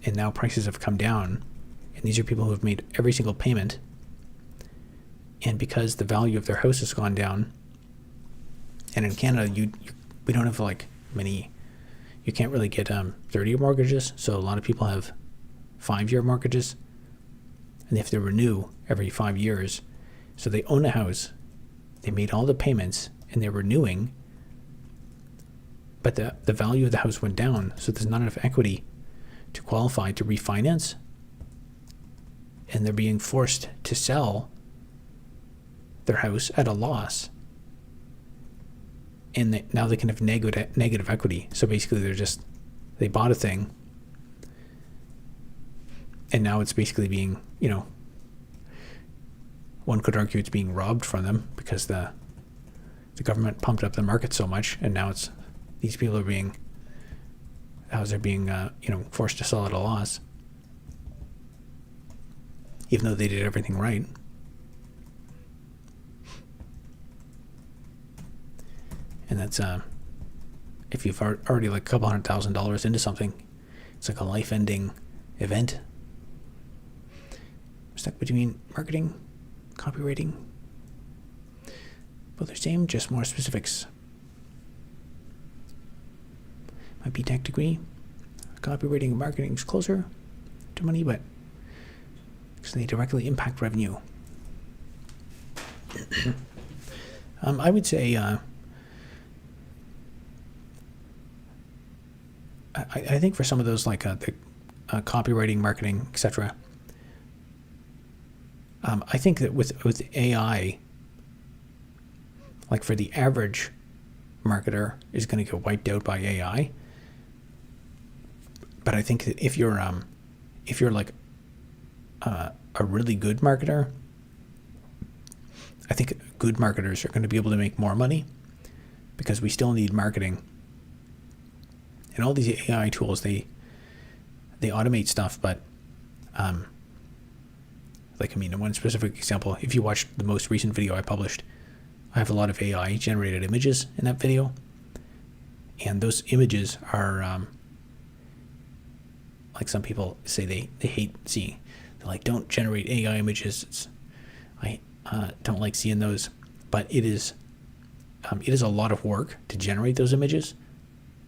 B: and now prices have come down, and these are people who have made every single payment, and because the value of their house has gone down, and in Canada we don't have like many, you can't really get 30-year mortgages, so a lot of people have 5-year mortgages, and they have to renew every 5 years. So they own a house, they made all the payments, and they're renewing, but the value of the house went down, so there's not enough equity to qualify to refinance, and they're being forced to sell their house at a loss. And now they can have negative equity. So basically they bought a thing, and now it's basically being, one could argue it's being robbed from them because the government pumped up the market so much, and now these people are being forced to sell at a loss, even though they did everything right. And that's if you've already like a couple $100,000 into something, it's like a life-ending event. I'm stuck between marketing, copywriting. Both are same, just more specifics. My BTech degree, copywriting and marketing is closer to money, but because they directly impact revenue. I would say I think for some of those like the copywriting, marketing, etc. I think that with AI, like for the average marketer is going to get wiped out by AI. But I think that if you're like a really good marketer, I think good marketers are going to be able to make more money because we still need marketing. And all these AI tools, they automate stuff, but in one specific example, if you watch the most recent video I published, I have a lot of AI generated images in that video, and those images are like some people say they hate seeing. They're like, don't generate AI images. I don't like seeing those, but it is a lot of work to generate those images.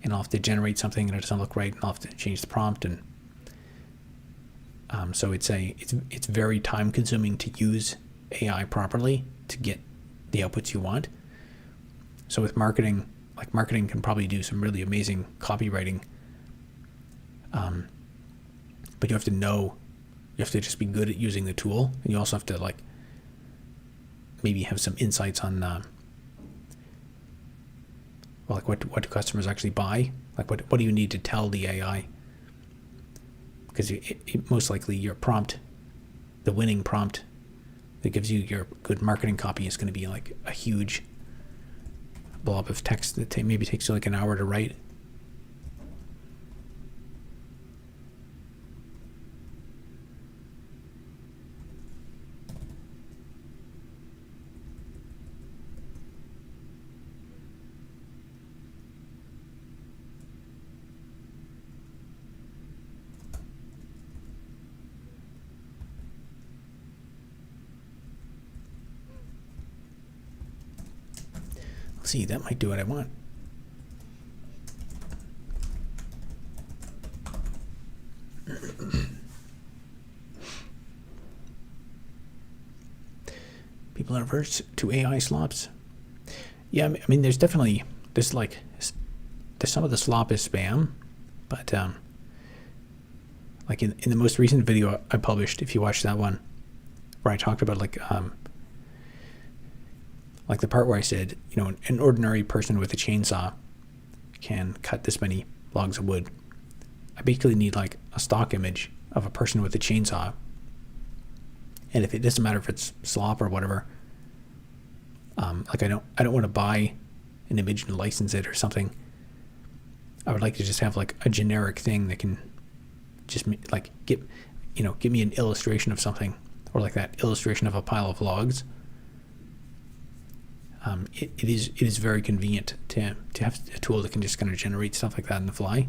B: And I'll have to generate something and it doesn't look right, and I'll have to change the prompt, and so it's very time consuming to use AI properly to get the outputs you want. So with marketing, like marketing can probably do some really amazing copywriting, but you have to just be good at using the tool, and you also have to like maybe have some insights on well, like what do customers actually buy? Like what do you need to tell the AI? Because most likely your prompt, the winning prompt that gives you your good marketing copy, is going to be like a huge blob of text that maybe takes you like an hour to write. See, that might do what I want. People are averse to AI slops. Yeah, I mean, there's definitely there's some of the slop is spam, but like in the most recent video I published, if you watch that one, where I talked about like the part where I said, you know, an ordinary person with a chainsaw can cut this many logs of wood. I basically need like a stock image of a person with a chainsaw. And if it doesn't matter if it's slop or whatever, like I don't want to buy an image and license it or something. I would like to just have like a generic thing that can just like give me an illustration of something, or like that illustration of a pile of logs. It is very convenient to have a tool that can just kind of generate stuff like that on the fly.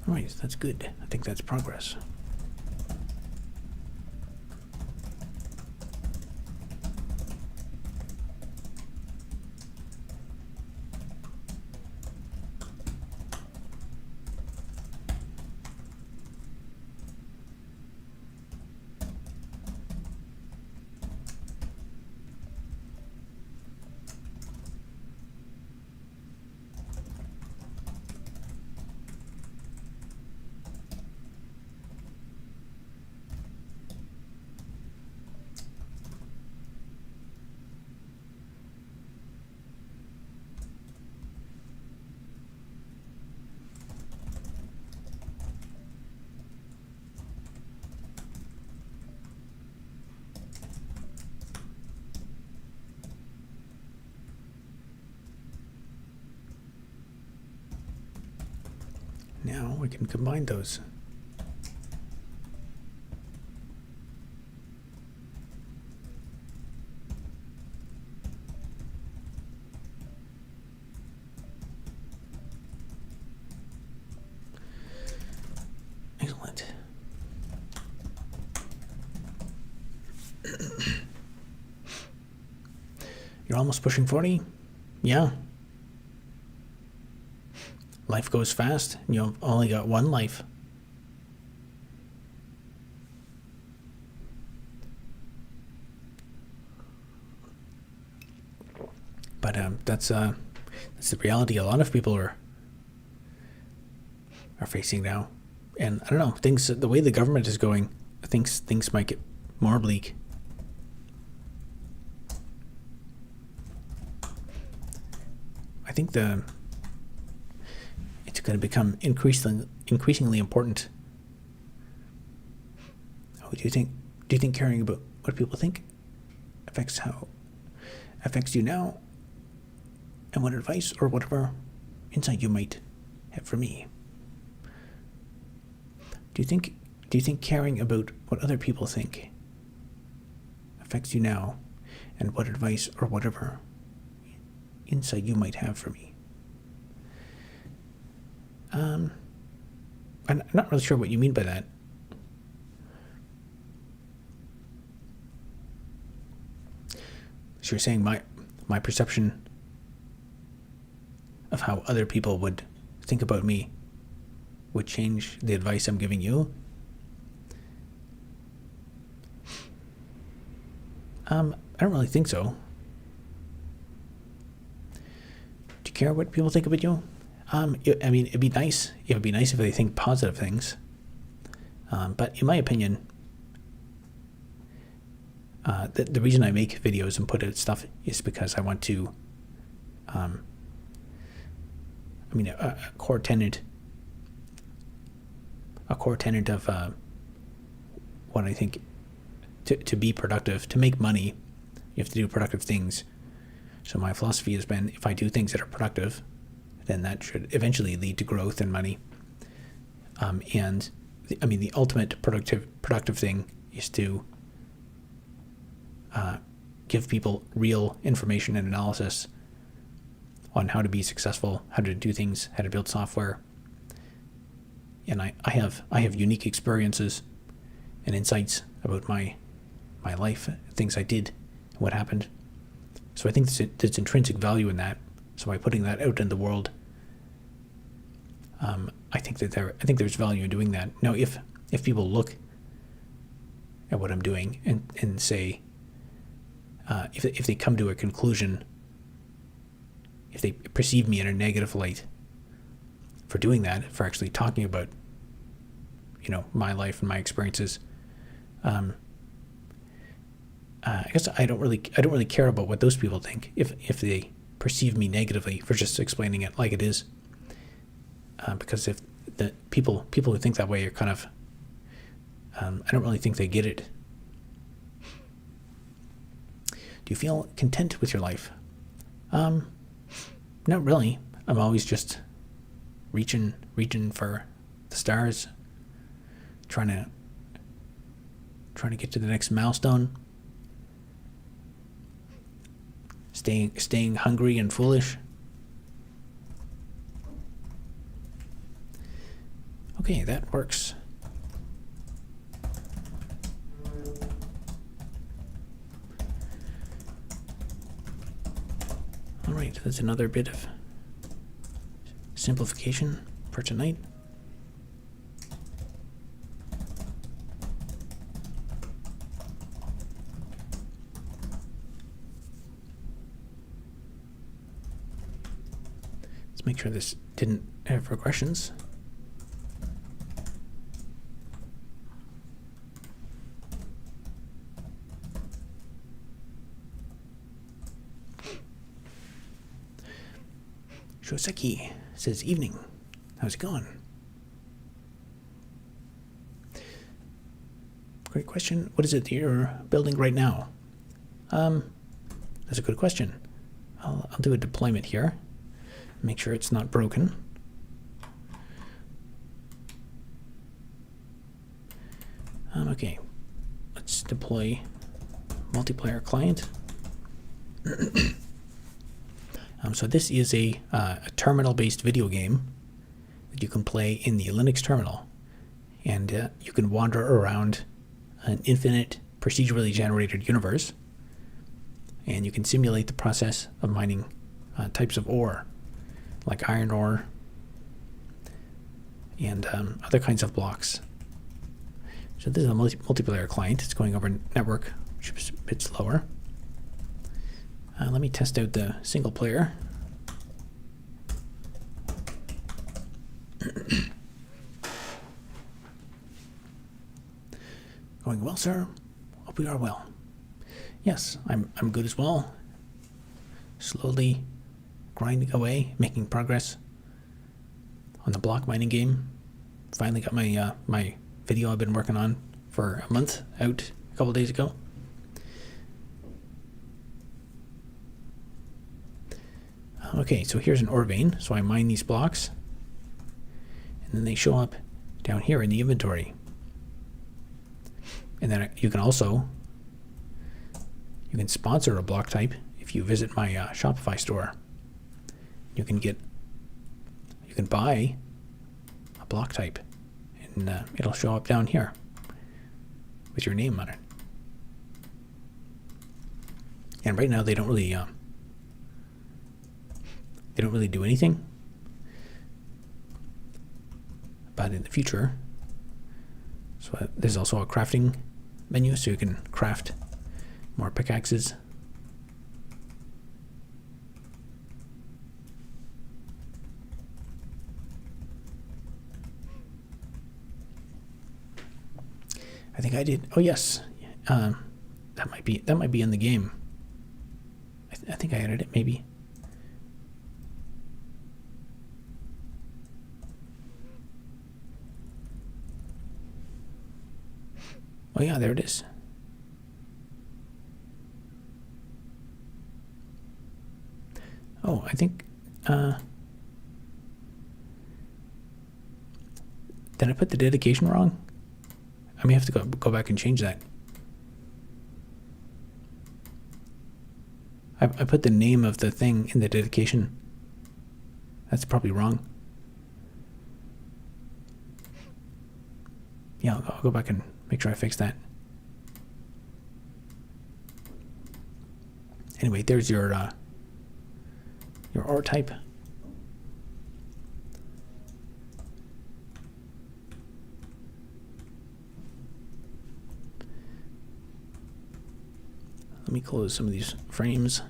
B: All right, that's good. I think that's progress. Now we can combine those. Excellent. You're almost pushing 40? Yeah. Life goes fast, and you've only got one life. But that's the reality a lot of people are facing now. And I don't know, things, the way the government is going, I think things might get more bleak. I think it's going to become increasingly important. Oh, do you think caring about what people think affects you now, and what advice or whatever insight you might have for me. Do you think caring about what other people think affects you now, and what advice or whatever insight you might have for me? I'm not really sure what you mean by that. So you're saying my perception of how other people would think about me would change the advice I'm giving you? I don't really think so. Do you care what people think about you? I mean, it'd be nice. It would be nice if they think positive things. But in my opinion, the reason I make videos and put out stuff is because I want to. A core tenet of what I think to be productive, to make money, you have to do productive things. So my philosophy has been, if I do things that are productive, then that should eventually lead to growth and money. The ultimate productive thing is to give people real information and analysis on how to be successful, how to do things, how to build software. And I have unique experiences and insights about my life, things I did, what happened. So I think there's intrinsic value in that. So by putting that out in the world, I think there's value in doing that. Now, if people look at what I'm doing and say, if they come to a conclusion, if they perceive me in a negative light for doing that, for actually talking about, my life and my experiences, I guess I don't really care about what those people think if they perceive me negatively for just explaining it like it is, because if the people who think that way are kind of, I don't really think they get it. Do you feel content with your life? Not really. I'm always just reaching for the stars, trying to get to the next milestone, staying hungry and foolish. Okay, that works. All right, that's another bit of simplification for tonight. Let's make sure this didn't have regressions. Shoseki says, evening. How's it going? Great question. What is it that you're building right now? That's a good question. I'll do a deployment here. Make sure it's not broken. Okay. Let's deploy multiplayer client. So this is a terminal-based video game that you can play in the Linux terminal. And you can wander around an infinite procedurally generated universe. And you can simulate the process of mining types of ore, like iron ore and other kinds of blocks. So this is a multiplayer client. It's going over network, which is a bit slower. Let me test out the single player. Going well, sir? Hope we are well. Yes, I'm good as well. Slowly grinding away, making progress on the block mining game. Finally got my my video I've been working on for a month out a couple days ago. Okay, so here's an ore vein. So I mine these blocks, and then they show up down here in the inventory. And then you can also sponsor a block type if you visit my Shopify store. You can buy a block type, and it'll show up down here with your name on it. And right now they don't really do anything. But in the future, so there's also a crafting menu, so you can craft more pickaxes. I think I did. Oh yes, that might be in the game. I think I added it, maybe. Oh yeah, there it is. Oh, I think did I put the dedication wrong? I may have to go back and change that. I put the name of the thing in the dedication. That's probably wrong. Yeah, I'll go back and make sure I fix that. Anyway, there's your ore type. Let me close some of these frames.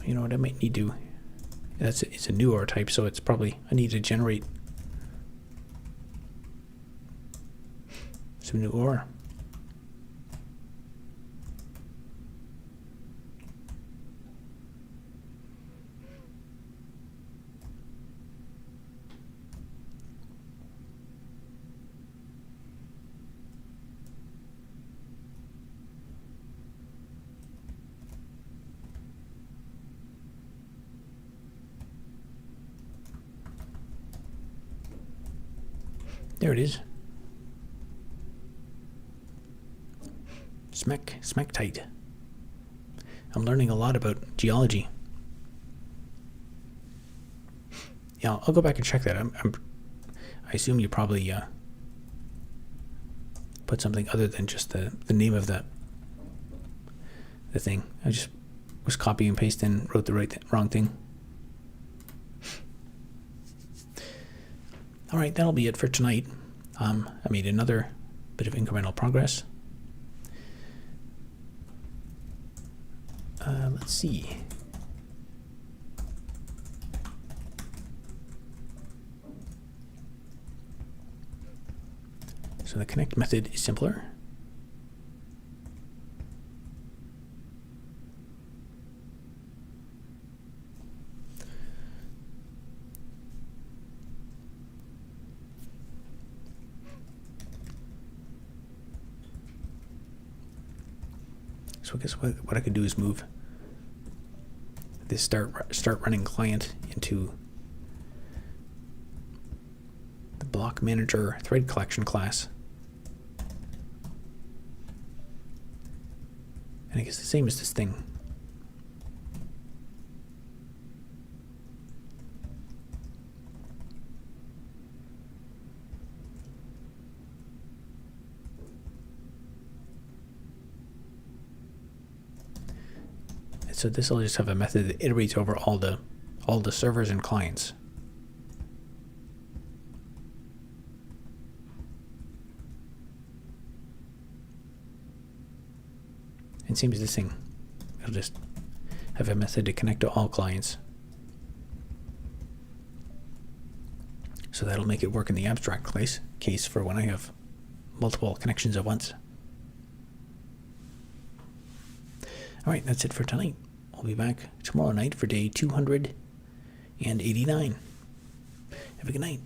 B: You know what I might need to, it's a new ore type, so it's probably, I need to generate some new ore. There it is. Smectite. I'm learning a lot about geology. Yeah, I'll go back and check that. I assume you probably put something other than just the name of the thing. I just was copy and paste and wrote the wrong thing. All right, that'll be it for tonight. I made another bit of incremental progress. Let's see. So the connect method is simpler. So I guess what I could do is move this start running client into the block manager thread collection class. And I guess the same as this thing. So this will just have a method that iterates over all the servers and clients. And same as this thing. It'll just have a method to connect to all clients. So that'll make it work in the abstract case for when I have multiple connections at once. All right, that's it for tonight. We'll be back tomorrow night for day 289. Have a good night.